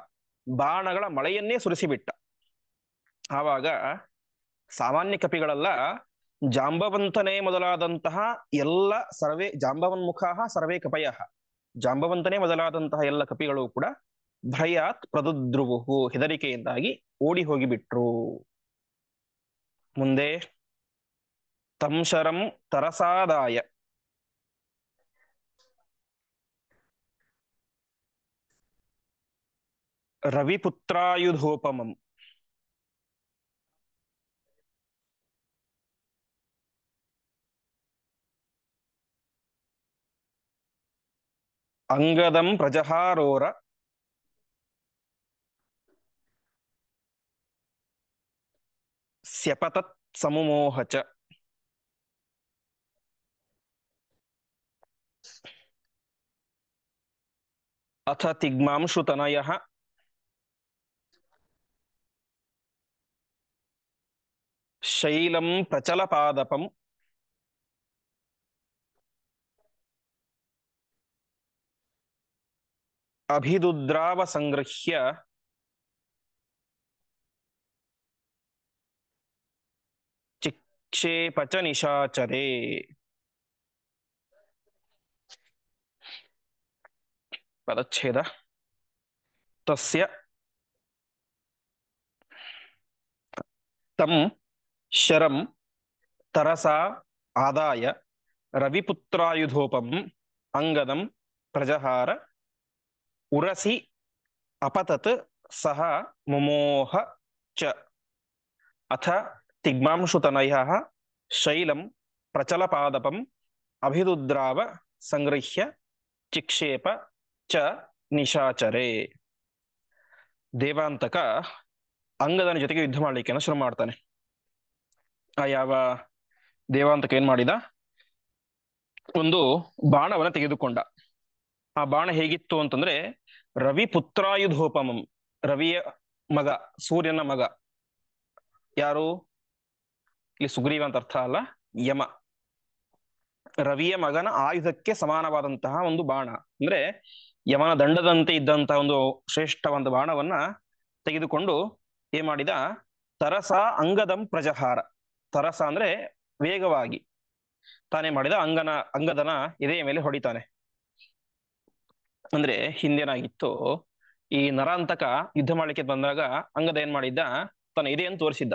ಬಾಣಗಳ ಮಳೆಯನ್ನೇ ಸುರಿಸಿಬಿಟ್ಟ. ಆವಾಗ ಸಾಮಾನ್ಯ ಕಪಿಗಳೆಲ್ಲ ಜಾಂಬವಂತನೇ ಮೊದಲಾದಂತಹ ಎಲ್ಲ ಸರ್ವೇ ಜಾಂಬವನ್ಮುಖಾಹ ಸರ್ವೇ ಕಪಯ, ಜಾಂಬವಂತನೇ ಮೊದಲಾದಂತಹ ಎಲ್ಲ ಕಪಿಗಳು ಕೂಡ ಭಯಾತ್ ಪ್ರದುದ್ರುವು, ಹೆದರಿಕೆಯಿಂದಾಗಿ ಓಡಿ ಹೋಗಿಬಿಟ್ರು. ಮುಂದೆ ತಂಶರಂ ತರಸಾದಾಯ ರವಿಪುತ್ರಾಯುಧೋಪಮಂ ಅಂಗದಂ ಪ್ರಜಹಾರೋರ ಸ್ಯಪತತ್ ಸಮುಮೋಹಚ. ಅಥ ತಿಗ್ಮಾಂಶುತನಯಃ ಶೈಲಂ ಪ್ರಚಲಪಾದಪಂ ಅಭಿದುದ್ರಾವ ಸಂಗೃಹ್ಯ ಚಿಕ್ಷೇಪಚ ನಿಶಾಚರೇ. ಪದಚ್ಛೇದ. ತಸ್ಯ ತಂ ಶರಂ ತರಸಾ ಆದಾಯ ರವಿಪುತ್ರಾಯುಧೋಪಂ ಅಂಗದಂ ಪ್ರಜಹಾರ ಉರಸಿ ಅಪತತ್ ಸಹ ಮುಮೋಹ ಚ ಅಥ ತಿಗ್ಮಾಂಶುತನಯಃ ಶೈಲಂ ಪ್ರಚಲಪಾದಪಂ ಅಭಿದುದ್ರಾವ ಸಂಗೃಹ್ಯ ಚಿಕ್ಷೇಪ ಚ ನಿಶಾಚರೆ. ದೇವಾಂತಕ ಅಂಗದನ ಜೊತೆಗೆ ಯುದ್ಧ ಮಾಡ್ಲಿಕ್ಕೆ ಶುರು ಮಾಡ್ತಾನೆ. ಯಾವ ದೇವಾಂತಕ ಏನ್ ಮಾಡಿದ, ಒಂದು ಬಾಣವನ್ನ ತೆಗೆದುಕೊಂಡ. ಆ ಬಾಣ ಹೇಗಿತ್ತು ಅಂತಂದ್ರೆ ರವಿ ಪುತ್ರಾಯುಧೋಪಮಂ, ರವಿಯ ಮಗ, ಸೂರ್ಯನ ಮಗ. ಯಾರು ಇಲ್ಲಿ ಸುಗ್ರೀವ ಅಂತ ಅರ್ಥ ಅಲ್ಲ, ಯಮ. ರವಿಯ ಮಗನ ಆಯುಧಕ್ಕೆ ಸಮಾನವಾದಂತಹ ಒಂದು ಬಾಣ, ಅಂದ್ರೆ ಯಮನ ದಂಡದಂತೆ ಇದ್ದಂತಹ ಒಂದು ಶ್ರೇಷ್ಠವಾದ ಬಾಣವನ್ನ ತೆಗೆದುಕೊಂಡು ಏನ್ ಮಾಡಿದ, ತರಸ ಅಂಗದಂ ಪ್ರಜಹಾರ. ತರಸ ಅಂದ್ರೆ ವೇಗವಾಗಿ ತಾನೇ ಮಾಡಿದ ಅಂಗದನ ಎದೆಯ ಮೇಲೆ ಹೊಡಿತಾನೆ. ಅಂದ್ರೆ ಹಿಂದೇನಾಗಿತ್ತು, ಈ ನರಾಂತಕ ಯುದ್ಧ ಮಾಡ್ಲಿಕ್ಕೆ ಬಂದಾಗ ಅಂಗದ ಏನ್ ಮಾಡಿದ್ದ, ತನ್ನ ಎದೆಯನ್ನು ತೋರಿಸಿದ್ದ,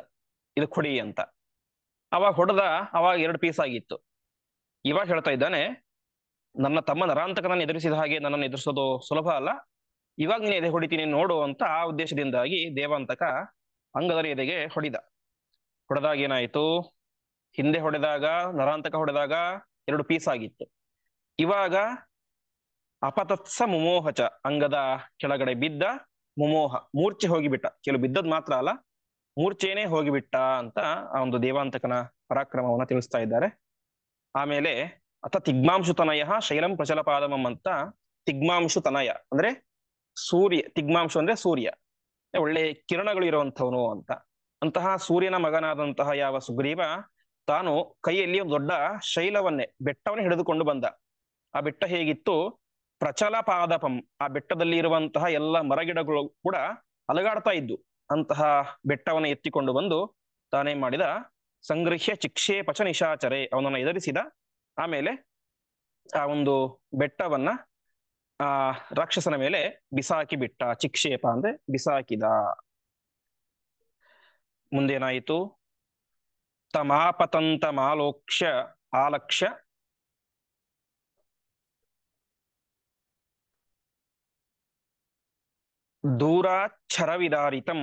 ಇದು ಕೊಡಿ ಅಂತ. ಅವಾಗ ಹೊಡೆದ, ಅವಾಗ 2 ಪೀಸ್ ಆಗಿತ್ತು. ಇವಾಗ ಹೇಳ್ತಾ ಇದ್ದಾನೆ, ನನ್ನ ತಮ್ಮ ನರಾಂತಕನನ್ನು ಎದುರಿಸಿದ ಹಾಗೆ ನನ್ನನ್ನು ಎದುರಿಸೋದು ಸುಲಭ ಅಲ್ಲ, ಇವಾಗ ನೀನು ಎದೆ ಹೊಡಿತೀನಿ ನೋಡು ಅಂತ ಆ ಉದ್ದೇಶದಿಂದಾಗಿ ದೇವಾಂತಕ ಅಂಗದರ ಎದೆಗೆ ಹೊಡೆದಾಗ ಏನಾಯ್ತು, ಹಿಂದೆ ಹೊಡೆದಾಗ, ನರಾಂತಕ ಹೊಡೆದಾಗ 2 ಪೀಸ್ ಆಗಿತ್ತು. ಇವಾಗ ಅಪತತ್ಸ ಮುಮೋಹಚ, ಅಂಗದ ಕೆಳಗಡೆ ಬಿದ್ದ, ಮುಮೋಹ ಮೂರ್ಛೆ ಹೋಗಿಬಿಟ್ಟ. ಕೆಲವು ಬಿದ್ದದ್ ಮಾತ್ರ ಅಲ್ಲ, ಮೂರ್ಛೆನೇ ಹೋಗಿಬಿಟ್ಟ ಅಂತ ಆ ಒಂದು ದೇವಾಂತಕನ ಪರಾಕ್ರಮವನ್ನ ತಿಳಿಸ್ತಾ ಇದ್ದಾರೆ. ಆಮೇಲೆ ಅಥ ತಿಗ್ಮಾಂಶು ತನಯ ಶೈಲಂ ಪ್ರಚಲಪಾದಮಂ ಅಂತ, ತಿಗ್ಮಾಂಶು ತನಯ ಅಂದ್ರೆ ಸೂರ್ಯ, ತಿಗ್ಮಾಂಶು ಅಂದ್ರೆ ಸೂರ್ಯ, ಒಳ್ಳೆ ಕಿರಣಗಳು ಇರುವಂಥವನು ಅಂತ. ಅಂತಹ ಸೂರ್ಯನ ಮಗನಾದಂತಹ ಯಾವ ಸುಗ್ರೀವ ತಾನು ಕೈಯಲ್ಲಿ ಒಂದು ದೊಡ್ಡ ಶೈಲವನ್ನೇ, ಬೆಟ್ಟವನ್ನೇ ಹಿಡಿದುಕೊಂಡು ಬಂದ. ಆ ಬೆಟ್ಟ ಹೇಗಿತ್ತು, ಪ್ರಚಲ ಪಾದಪಂ, ಆ ಬೆಟ್ಟದಲ್ಲಿ ಇರುವಂತಹ ಎಲ್ಲ ಮರಗಿಡಗಳು ಕೂಡ ಅಲಗಾಡ್ತಾ ಇದ್ದು. ಅಂತಹ ಬೆಟ್ಟವನ್ನು ಎತ್ತಿಕೊಂಡು ಬಂದು ತಾನೇನ್ ಮಾಡಿದ, ಸಂಗೃಹ್ಯ ಚಿಕ್ಷೇಪಚ ನಿಶಾಚರೆ, ಅವನನ್ನು ಎದುರಿಸಿದ. ಆಮೇಲೆ ಆ ಒಂದು ಬೆಟ್ಟವನ್ನ ಆ ರಾಕ್ಷಸನ ಮೇಲೆ ಬಿಸಾಕಿ ಬಿಟ್ಟ. ಚಿಕ್ಷೇಪ ಅಂದ್ರೆ ಬಿಸಾಕಿದ. ಮುಂದೇನಾಯಿತು, ತಮಾಪತಂತ ಮಾಲೋಕ್ಷ್ಯ ಆಲಕ್ಷ್ಯ ದೂರಾಚ್ಛರವಿದಾರಿತಂ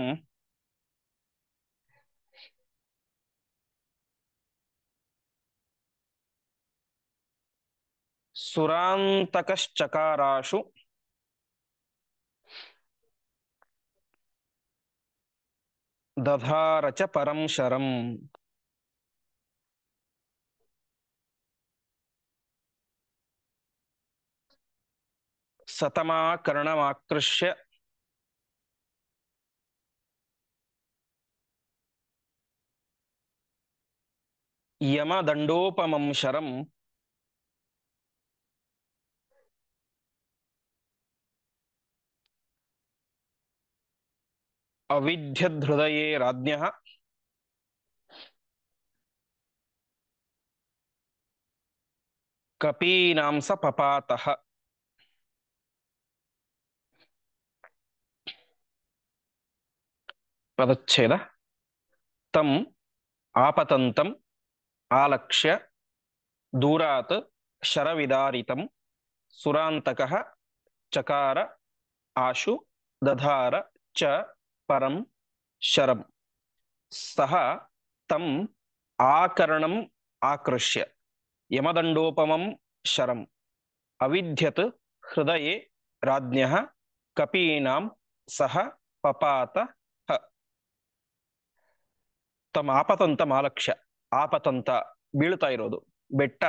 ಸುರಾಂತಕಶ್ಚಕಾರಾಶು ದಧಾರಚ ಪರಂ ಶರಂ. ಸತಮಾಕರ್ಣಮಾಕೃಷ್ಯ ಯಮದಂಡೋಪಮಂ ಶರಂ ಅವಿದ್ಯಧೃದಯೇ ರಾಜ್ಞಃ ಕಪೀನಾಂಸ ಪಪಾತಃ. ಪದಚ್ಛೇದ. ತಂ ಆಪತಂತಂ ಆಲಕ್ಷ್ಯ ದೂರಾತ್ ಶರವಿದಾರಿತಂ ಸುರಾಂತಕಃ ಚಕಾರ ಆಶು ದಧಾರ ಚ ಪರಂ ಶರಂ. ಸಹ ತಂ ಆಕರ್ಣಂ ಆಕೃಷ್ಯ ಯಮದಂಡೋಪಮಂ ಶರಂ ಅವಿದ್ಯತ್ ಹೃದಯೇ ರಾಜ್ಞಃ ಕಪೀನಾಂ ಸಹ ಪಪಾತ. ತಮ್ಮ ಆಪತಂತ ಆಲಕ್ಷ್ಯ, ಆಪತಂತ ಬೀಳ್ತಾ ಇರೋದು, ಬೆಟ್ಟ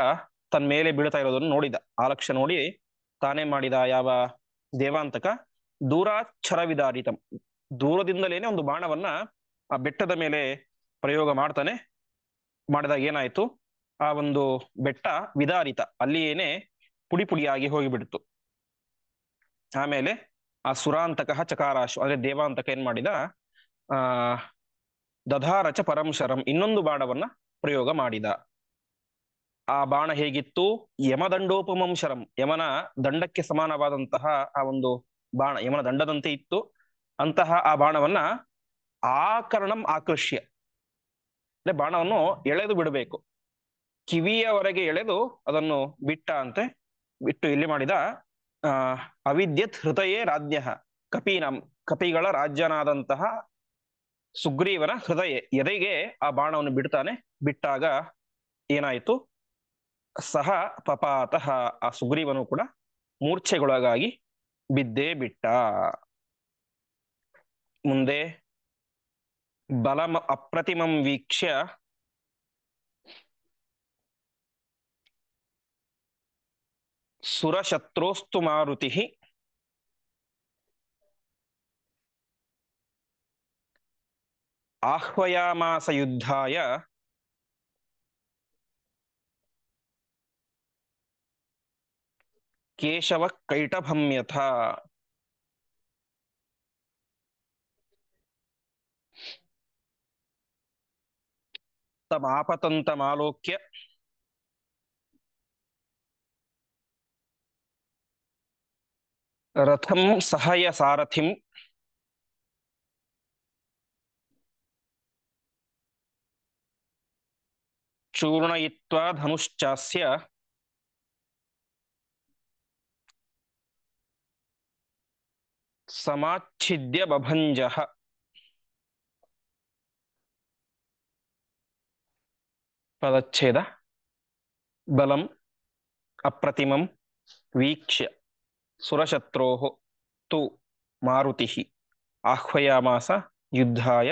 ತನ್ನ ಮೇಲೆ ಬೀಳ್ತಾ ಇರೋದನ್ನು ನೋಡಿದ. ಆಲಕ್ಷ್ಯ ನೋಡಿ ತಾನೇ ಮಾಡಿದ ಯಾವ ದೇವಾಂತಕ, ದೂರಾಚ್ಛರ ವಿದಾರಿತಂ, ದೂರದಿಂದಲೇನೆ ಒಂದು ಬಾಣವನ್ನ ಆ ಬೆಟ್ಟದ ಮೇಲೆ ಪ್ರಯೋಗ ಮಾಡ್ತಾನೆ. ಮಾಡಿದಾಗ ಏನಾಯ್ತು, ಆ ಒಂದು ಬೆಟ್ಟ ವಿದಾರಿತ, ಅಲ್ಲಿಯೇನೆ ಪುಡಿ ಪುಡಿಯಾಗಿ ಹೋಗಿಬಿಡ್ತು. ಆಮೇಲೆ ಆ ಸುರಾಂತಕ ಚಕಾರಾಶು ಅಂದ್ರೆ ದೇವಾಂತಕ ಏನ್ ಮಾಡಿದ, ಆ ದಧಾರಚ ಪರಂ ಶರಂ, ಇನ್ನೊಂದು ಬಾಣವನ್ನ ಪ್ರಯೋಗ ಮಾಡಿದ. ಆ ಬಾಣ ಹೇಗಿತ್ತು, ಯಮದಂಡೋಪಮಂ ಶರಂ, ಯಮನ ದಂಡಕ್ಕೆ ಸಮಾನವಾದಂತಹ ಆ ಒಂದು ಬಾಣ, ಯಮನ ದಂಡದಂತೆ ಇತ್ತು. ಅಂತಹ ಆ ಬಾಣವನ್ನ ಆಕರ್ಣಂ ಆಕೃಷ್ಯ ಅಂದ್ರೆ ಬಾಣವನ್ನು ಎಳೆದು ಬಿಡಬೇಕು, ಕಿವಿಯವರೆಗೆ ಎಳೆದು ಅದನ್ನು ಬಿಟ್ಟ ಅಂತೆ. ಬಿಟ್ಟು ಇಲ್ಲಿ ಮಾಡಿದ ಆ ಅವಿದ್ಯತ್ ಹೃದಯೇ ರಾಜ್ಞ ಕಪೀನಂ, ಕಪಿಗಳ ರಾಜ್ಯನಾದಂತಹ ಸುಗ್ರೀವನ ಹೃದಯ ಎದೆಗೆ ಆ ಬಾಣವನ್ನು ಬಿಡ್ತಾನೆ. ಬಿಟ್ಟಾಗ ಏನಾಯಿತು? ಸಹ ಪಪಾತಃ, ಆ ಸುಗ್ರೀವನು ಕೂಡ ಮೂರ್ಛೆಗೊಳಗಾಗಿ ಬಿದ್ದೇ ಬಿಟ್ಟ. ಮುಂದೆ ಬಲಂ ಅಪ್ರತಿಮಂ ವೀಕ್ಷ್ಯ ಸುರಶತ್ರೋಸ್ತು ಮಾರುತಿ ಆಹ್ವಯಾಮಾಸ ಯುದ್ಧಾಯ ಕೇಶವ ಕೈಟಭಂ ಯಥಾ. ತಮಾಪತಂತಮಾಲೋಕ್ಯ ರಥಂ ಸಹಯ ಸಾರಥಿಂ ಚೂರ್ಣಯಿತ್ವಾ ಧನುಶ್ಚಾಸ್ಯ ಸಮಾಚ್ಛಿದ್ಯ ಬಭಂಜಃ. ಪದಚ್ಛೇದ. ಬಲಂ ಅಪ್ರತಿಮಂ ವೀಕ್ಷ್ಯ ಸುರಶತ್ರೋಃ ತು ಮಾರುತಿಃ ಆಹ್ವಯಾಮಾಸ ಯುದ್ಧಾಯ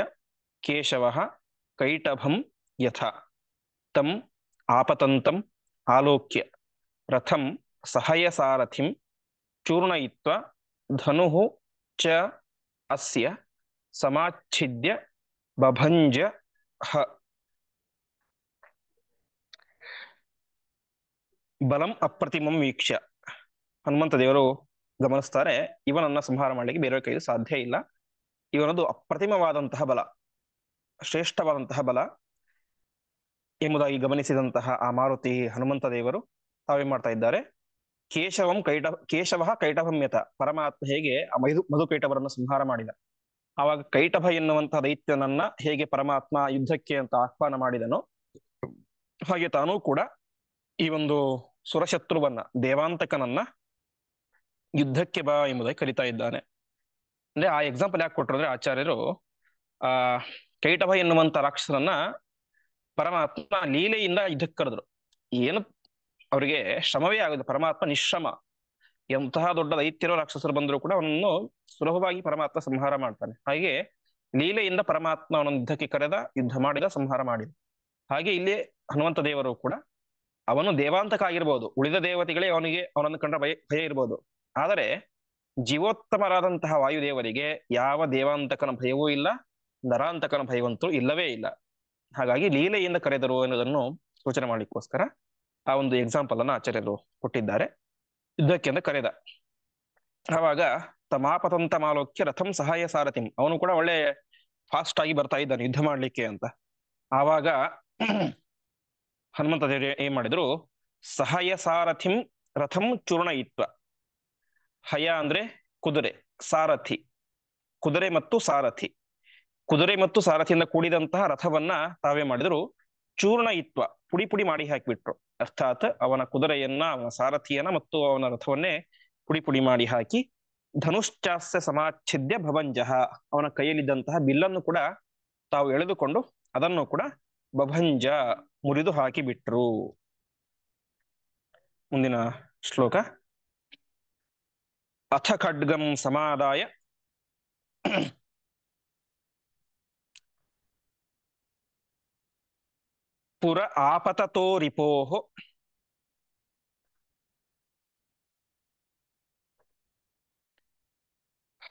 ಕೇಶವಃ ಕೈಟಭಂ ಯಥಾ. ತಂ ಆಪತಂತಂ ಆಲೋಕ್ಯ ರಥಂ ಸಹಯಸಾರಥಿಂ ಚೂರ್ಣಯಿತ್ವಾ ಧನುಃ ಚ ಅಸ್ಯ ಸಮಾಚ್ಛಿದ್ಯ ಬಭಂಜಃ. ಬಲಂ ಅಪ್ರತಿಮಂ ವೀಕ್ಷ್ಯ, ಹನುಮಂತ ದೇವರು ಗಮನಿಸ್ತಾರೆ, ಇವನನ್ನ ಸಂಹಾರ ಮಾಡಲಿಕ್ಕೆ ಬೇರೆ ಕೈಯಲ್ಲಿ ಸಾಧ್ಯ ಇಲ್ಲ. ಇವನದು ಅಪ್ರತಿಮವಾದಂತಹ ಬಲ, ಶ್ರೇಷ್ಠವಾದಂತಹ ಬಲ ಎಂಬುದಾಗಿ ಗಮನಿಸಿದಂತಹ ಆ ಮಾರುತಿ ಹನುಮಂತ ದೇವರು ತಾವೇನ್ ಮಾಡ್ತಾ ಇದ್ದಾರೆ? ಕೇಶವ ಕೈಟಭಂ ಯತ, ಪರಮಾತ್ಮ ಹೇಗೆ ಆ ಮಧುಕೈಟವರನ್ನು ಸಂಹಾರ ಮಾಡಿದ, ಆವಾಗ ಕೈಟಭ ಎನ್ನುವಂತಹ ದೈತ್ಯನನ್ನ ಹೇಗೆ ಪರಮಾತ್ಮ ಯುದ್ಧಕ್ಕೆ ಅಂತ ಆಹ್ವಾನ ಮಾಡಿದನೋ ಹಾಗೆ ತಾನೂ ಕೂಡ ಈ ಒಂದು ಸುರಶತ್ರುವನ್ನ, ದೇವಾಂತಕನನ್ನ ಯುದ್ಧಕ್ಕೆ ಬಾ ಎಂಬುದಾಗಿ ಕರಿತಾ ಇದ್ದಾನೆ. ಅಂದ್ರೆ ಆ ಎಕ್ಸಾಂಪಲ್ ಯಾಕೆ ಕೊಟ್ಟರು ಅಂದ್ರೆ, ಆಚಾರ್ಯರು ಆ ಕೈಟಭ ಎನ್ನುವಂತ ರಾಕ್ಷಸನನ್ನ ಪರಮಾತ್ಮ ಲೀಲೆಯಿಂದ ಯುದ್ಧಕ್ಕೆ ಕರೆದ್ರು. ಏನು ಅವರಿಗೆ ಶ್ರಮವೇ ಆಗುತ್ತೆ, ಪರಮಾತ್ಮ ನಿಶ್ರಮ. ಎಂತಹ ದೊಡ್ಡ ದೈತ್ಯರು ರಾಕ್ಷಸರು ಬಂದರೂ ಕೂಡ ಅವನನ್ನು ಸುಲಭವಾಗಿ ಪರಮಾತ್ಮ ಸಂಹಾರ ಮಾಡ್ತಾನೆ. ಹಾಗೆ ಲೀಲೆಯಿಂದ ಪರಮಾತ್ಮ ಅವನನ್ನು ಯುದ್ಧಕ್ಕೆ ಕರೆದ, ಯುದ್ಧ ಮಾಡಿದ, ಸಂಹಾರ ಮಾಡಿದ. ಹಾಗೆ ಇಲ್ಲಿ ಹನುಮಂತ ದೇವರು ಕೂಡ ಅವನು ದೇವಾಂತಕ ಆಗಿರ್ಬೋದು, ಉಳಿದ ದೇವತೆಗಳೇ ಅವನನ್ನು ಕಂಡ್ರೆ ಭಯ ಇರ್ಬೋದು, ಆದರೆ ಜೀವೋತ್ತಮರಾದಂತಹ ವಾಯುದೇವರಿಗೆ ಯಾವ ದೇವಾಂತಕನ ಭಯವೂ ಇಲ್ಲ, ನರಾಂತಕನ ಭಯವಂತೂ ಇಲ್ಲವೇ ಇಲ್ಲ. ಹಾಗಾಗಿ ಲೀಲೆಯಿಂದ ಕರೆದರು ಎನ್ನುವುದನ್ನು ಸೂಚನೆ ಮಾಡಲಿಕ್ಕೋಸ್ಕರ ಆ ಒಂದು ಎಕ್ಸಾಂಪಲ್ ಅನ್ನು ಆಚಾರ್ಯರು ಕೊಟ್ಟಿದ್ದಾರೆ. ಯುದ್ಧಕ್ಕೆ ಅಂತ ಕರೆದ. ಆವಾಗ ತಮಾಪತಂತ ಮಾಲೋಕ್ಯ ರಥಂ ಸಹಾಯ ಸಾರಥಿಂ, ಅವನು ಕೂಡ ಒಳ್ಳೆ ಫಾಸ್ಟ್ ಆಗಿ ಬರ್ತಾ ಇದ್ದಾನೆ ಯುದ್ಧ ಮಾಡ್ಲಿಕ್ಕೆ ಅಂತ. ಆವಾಗ ಹನುಮಂತ ದೇವರು ಏನ್ ಮಾಡಿದ್ರು? ಸಹಾಯ ಸಾರಥಿಂ ರಥಂ ಚೂರ್ಣಯಿತ್ವ. ಹಯ ಅಂದ್ರೆ ಕುದುರೆ, ಸಾರಥಿ ಕುದುರೆ ಮತ್ತು ಸಾರಥಿ, ಕುದುರೆ ಮತ್ತು ಸಾರಥಿಯಿಂದ ಕೂಡಿದಂತಹ ರಥವನ್ನ ತಾವೇ ಮಾಡಿದ್ರು ಚೂರ್ಣಯಿತ್ವ, ಪುಡಿ ಪುಡಿ ಮಾಡಿ ಹಾಕಿಬಿಟ್ರು. ಅರ್ಥಾತ್ ಅವನ ಕುದುರೆಯನ್ನ, ಅವನ ಸಾರಥಿಯನ್ನ ಮತ್ತು ಅವನ ರಥವನ್ನೇ ಪುಡಿ ಪುಡಿ ಮಾಡಿ ಹಾಕಿ, ಧನುಶ್ಚಾಸ್ಯ ಸಮಾಚ್ಛಿದ್ಯ ಭಭಂಜಃ, ಅವನ ಕೈಯಲ್ಲಿದ್ದಂತಹ ಬಿಲ್ಲನ್ನು ಕೂಡ ತಾವು ಎಳೆದುಕೊಂಡು ಅದನ್ನು ಕೂಡ ಬಭಂಜ, ಮುರಿದು ಹಾಕಿ ಬಿಟ್ರು. ಮುಂದಿನ ಶ್ಲೋಕ. ಅಥ ಖಡ್ಗಂ ಸಮಾದಾಯ ಪುರ ಆಪತತೋ ರಿಪೋಃ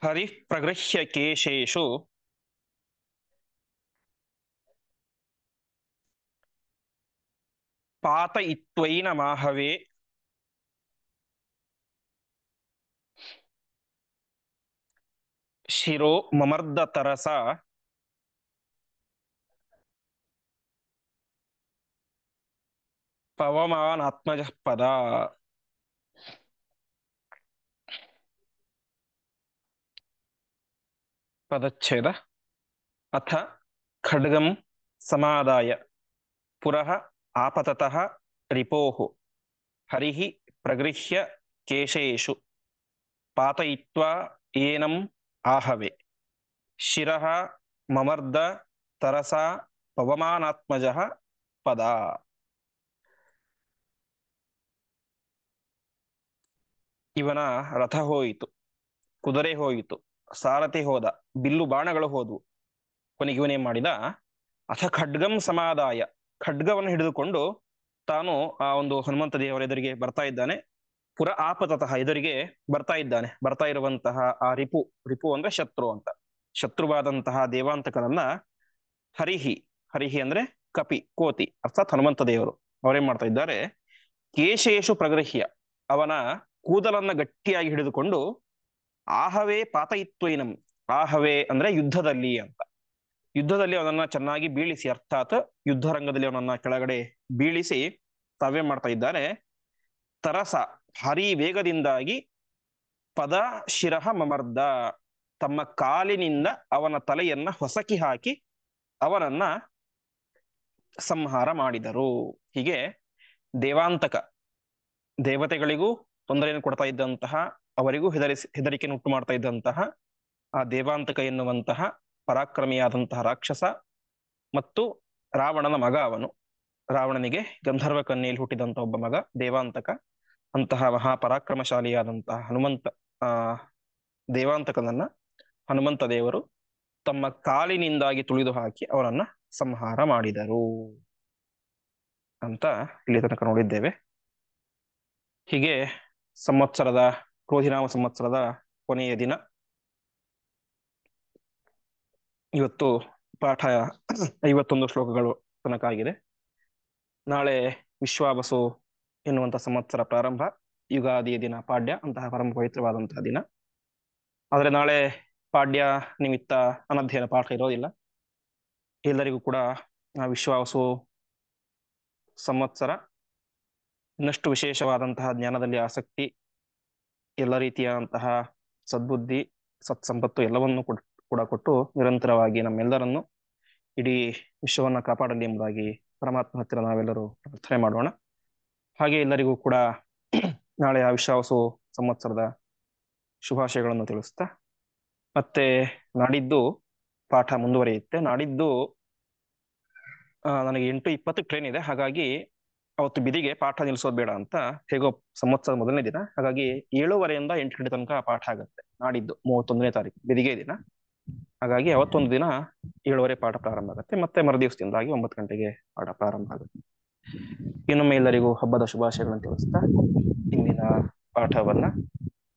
ಹರಿಃ ಪ್ರಗೃಹ್ಯ ಕೇಶೇಷು ಪಾತಯಿತ್ವೈನ ಮಾಹವೇ ಶಿರೋ ಮಮರ್ದ ತರಸ ಪವಮಾನಾತ್ಮಜ ಪದ. ಪದಚ್ಛೇದ. ಅಥ ಖಡ್ಗಂ ಸಮಾದಾಯ ಪುರಃ ಆಪತತಃ ರಿಪೋಃ ಹರಿಃ ಪ್ರಗೃಹ್ಯ ಕೇಶೇಶು ಪಾತಯಿತ್ವಾ ಏನಂ ಆಹವೆ ಶಿರಃ ಮಮರ್ದ ತರಸಾ ಪವಮಾನಾತ್ಮಜಃ ಪದ. ಇವನ ರಥ ಹೋಯಿತು, ಕುದುರೆ ಹೋಯಿತು, ಸಾರಥಿ ಹೋದ, ಬಿಲ್ಲು ಬಾಣಗಳು ಹೋದವು. ಕೊನೆಗೆ ಇವನೇನ್ ಮಾಡಿದ, ಅಥ ಖಡ್ಗಂ ಸಮಾದಾಯ, ಖಡ್ಗವನ್ನು ಹಿಡಿದುಕೊಂಡು ತಾನು ಆ ಒಂದು ಹನುಮಂತ ದೇವರ ಎದುರಿಗೆ ಬರ್ತಾ ಇದ್ದಾನೆ. ಪುರ ಆಪತತಃ, ಎದುರಿಗೆ ಬರ್ತಾ ಇದ್ದಾನೆ. ಬರ್ತಾ ಇರುವಂತಹ ಆ ರಿಪು, ರಿಪು ಅಂದ್ರೆ ಶತ್ರು ಅಂತ, ಶತ್ರುವಾದಂತಹ ದೇವಾಂತಕನನ್ನ ಹರಿಹಿ, ಹರಿಹಿ ಅಂದ್ರೆ ಕಪಿ, ಕೋತಿ, ಅರ್ಥಾತ್ ಹನುಮಂತ ದೇವರು ಅವರೇನ್ ಮಾಡ್ತಾ ಇದ್ದಾರೆ, ಕೇಶೇಶು ಪ್ರಗೃಹ್ಯ, ಅವನ ಕೂದಲನ್ನ ಗಟ್ಟಿಯಾಗಿ ಹಿಡಿದುಕೊಂಡು ಆಹವೇ ಪಾತಯಿತ್ವೈನಂ, ಆಹವೇ ಅಂದ್ರೆ ಯುದ್ಧದಲ್ಲಿ ಅಂತ, ಯುದ್ಧದಲ್ಲಿ ಅವನನ್ನ ಚೆನ್ನಾಗಿ ಬೀಳಿಸಿ, ಅರ್ಥಾತ್ ಯುದ್ಧ ರಂಗದಲ್ಲಿ ಅವನನ್ನ ಕೆಳಗಡೆ ಬೀಳಿಸಿ ತಾವೇನ್ ಮಾಡ್ತಾ ಇದ್ದಾರೆ, ತರಸ ಭಾರೀ ವೇಗದಿಂದಾಗಿ, ಪದ ಶಿರಃ ಮಮರ್ದ, ತಮ್ಮ ಕಾಲಿನಿಂದ ಅವನ ತಲೆಯನ್ನ ಹೊಸಕಿ ಹಾಕಿ ಅವನನ್ನ ಸಂಹಾರ ಮಾಡಿದರು. ಹೀಗೆ ದೇವಾಂತಕ, ದೇವತೆಗಳಿಗೂ ತೊಂದರೆಯನ್ನು ಕೊಡ್ತಾ ಇದ್ದಂತಹ, ಅವರಿಗೂ ಹೆದರಿಕೆಯನ್ನು ಉಂಟು ಮಾಡ್ತಾ ಇದ್ದಂತಹ ಆ ದೇವಾಂತಕ ಎನ್ನುವಂತಹ ಪರಾಕ್ರಮಿಯಾದಂತಹ ರಾಕ್ಷಸ ಮತ್ತು ರಾವಣನ ಮಗ ಅವನು. ರಾವಣನಿಗೆ ಗಂಧರ್ವ ಕನ್ಯೆಯಲ್ಲಿ ಹುಟ್ಟಿದಂತಹ ಒಬ್ಬ ಮಗ ದೇವಾಂತಕ. ಅಂತಹ ಮಹಾಪರಾಕ್ರಮಶಾಲಿಯಾದಂತಹ ಹನುಮಂತ ಆ ದೇವಾಂತಕನನ್ನ ಹನುಮಂತ ದೇವರು ತಮ್ಮ ಕಾಲಿನಿಂದಾಗಿ ತುಳಿದು ಹಾಕಿ ಅವರನ್ನ ಸಂಹಾರ ಮಾಡಿದರು ಅಂತ ಇಲ್ಲಿ ತನಕ ನೋಡಿದ್ದೇವೆ. ಹೀಗೆ ಸಂವತ್ಸರದ, ಕ್ರೋಧಿನಾಮ ಸಂವತ್ಸರದ ಕೊನೆಯ ದಿನ ಇವತ್ತು. ಪಾಠ 51 ಶ್ಲೋಕಗಳು ತನಕ ಆಗಿದೆ. ನಾಳೆ ವಿಶ್ವಾವಸು ಎನ್ನುವಂತ ಸಂವತ್ಸರ ಪ್ರಾರಂಭ, ಯುಗಾದಿಯ ದಿನ ಪಾಡ್ಯ, ಅಂತಹ ಪರಮ ಪವಿತ್ರವಾದಂತಹ ದಿನ. ಆದರೆ ನಾಳೆ ಪಾಡ್ಯ ನಿಮಿತ್ತ ಅನಧ್ಯಯನ ಪಾಠ ಇರೋದಿಲ್ಲ. ಎಲ್ಲರಿಗೂ ಕೂಡ ವಿಶ್ವಾವಸು ಸಂವತ್ಸರ ಇನ್ನಷ್ಟು ವಿಶೇಷವಾದಂತಹ ಜ್ಞಾನದಲ್ಲಿ ಆಸಕ್ತಿ, ಎಲ್ಲ ರೀತಿಯಾದಂತಹ ಸದ್ಬುದ್ಧಿ, ಸತ್ಸಂಪತ್ತು ಎಲ್ಲವನ್ನೂ ಕೂಡ ಕೊಟ್ಟು ನಿರಂತರವಾಗಿ ನಮ್ಮೆಲ್ಲರನ್ನು ಇಡೀ ವಿಶ್ವವನ್ನ ಕಾಪಾಡಲಿ ಎಂಬುದಾಗಿ ಪರಮಾತ್ಮ ಹತ್ತಿರ ನಾವೆಲ್ಲರೂ ಪ್ರಾರ್ಥನೆ ಮಾಡೋಣ. ಹಾಗೆ ಎಲ್ಲರಿಗೂ ಕೂಡ ನಾಳೆ ಆ ವಿಶ್ವಾವಸು ಸಂವತ್ಸರದ ಶುಭಾಶಯಗಳನ್ನು ತಿಳಿಸ್ತಾ, ಮತ್ತೆ ನಾಡಿದ್ದು ಪಾಠ ಮುಂದುವರಿಯುತ್ತೆ. ನಾಡಿದ್ದು ನನಗೆ 8:20 ಟ್ರೈನ್ ಇದೆ, ಹಾಗಾಗಿ ಅವತ್ತು ಬಿದಿಗೆ ಪಾಠ ನಿಲ್ಲಿಸೋದು ಬೇಡ ಅಂತ, ಹೇಗೋ ಸಂವತ್ಸರದ ಮೊದಲನೇ ದಿನ, ಹಾಗಾಗಿ 7:30 8 ಗಂಟೆ ತನಕ ಪಾಠ ಆಗುತ್ತೆ. ನಾಡಿದ್ದು 31ನೇ ತಾರೀಕು ಬಿದಿಗೆ ದಿನ, ಹಾಗಾಗಿ ಅವತ್ತೊಂದು ದಿನ 7:30 ಪಾಠ ಪ್ರಾರಂಭ ಆಗುತ್ತೆ. ಮತ್ತೆ ಮರುದಿವಸದಿಂದಾಗಿ 9 ಗಂಟೆಗೆ ಪಾಠ ಪ್ರಾರಂಭ ಆಗುತ್ತೆ. ಇನ್ನೊಮ್ಮೆ ಎಲ್ಲರಿಗೂ ಹಬ್ಬದ ಶುಭಾಶಯಗಳನ್ನು ತಿಳಿಸ್ತಾ ಇಂದಿನ ಪಾಠವನ್ನ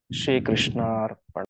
ಶ್ರೀಕೃಷ್ಣಾರ್ಪಣ.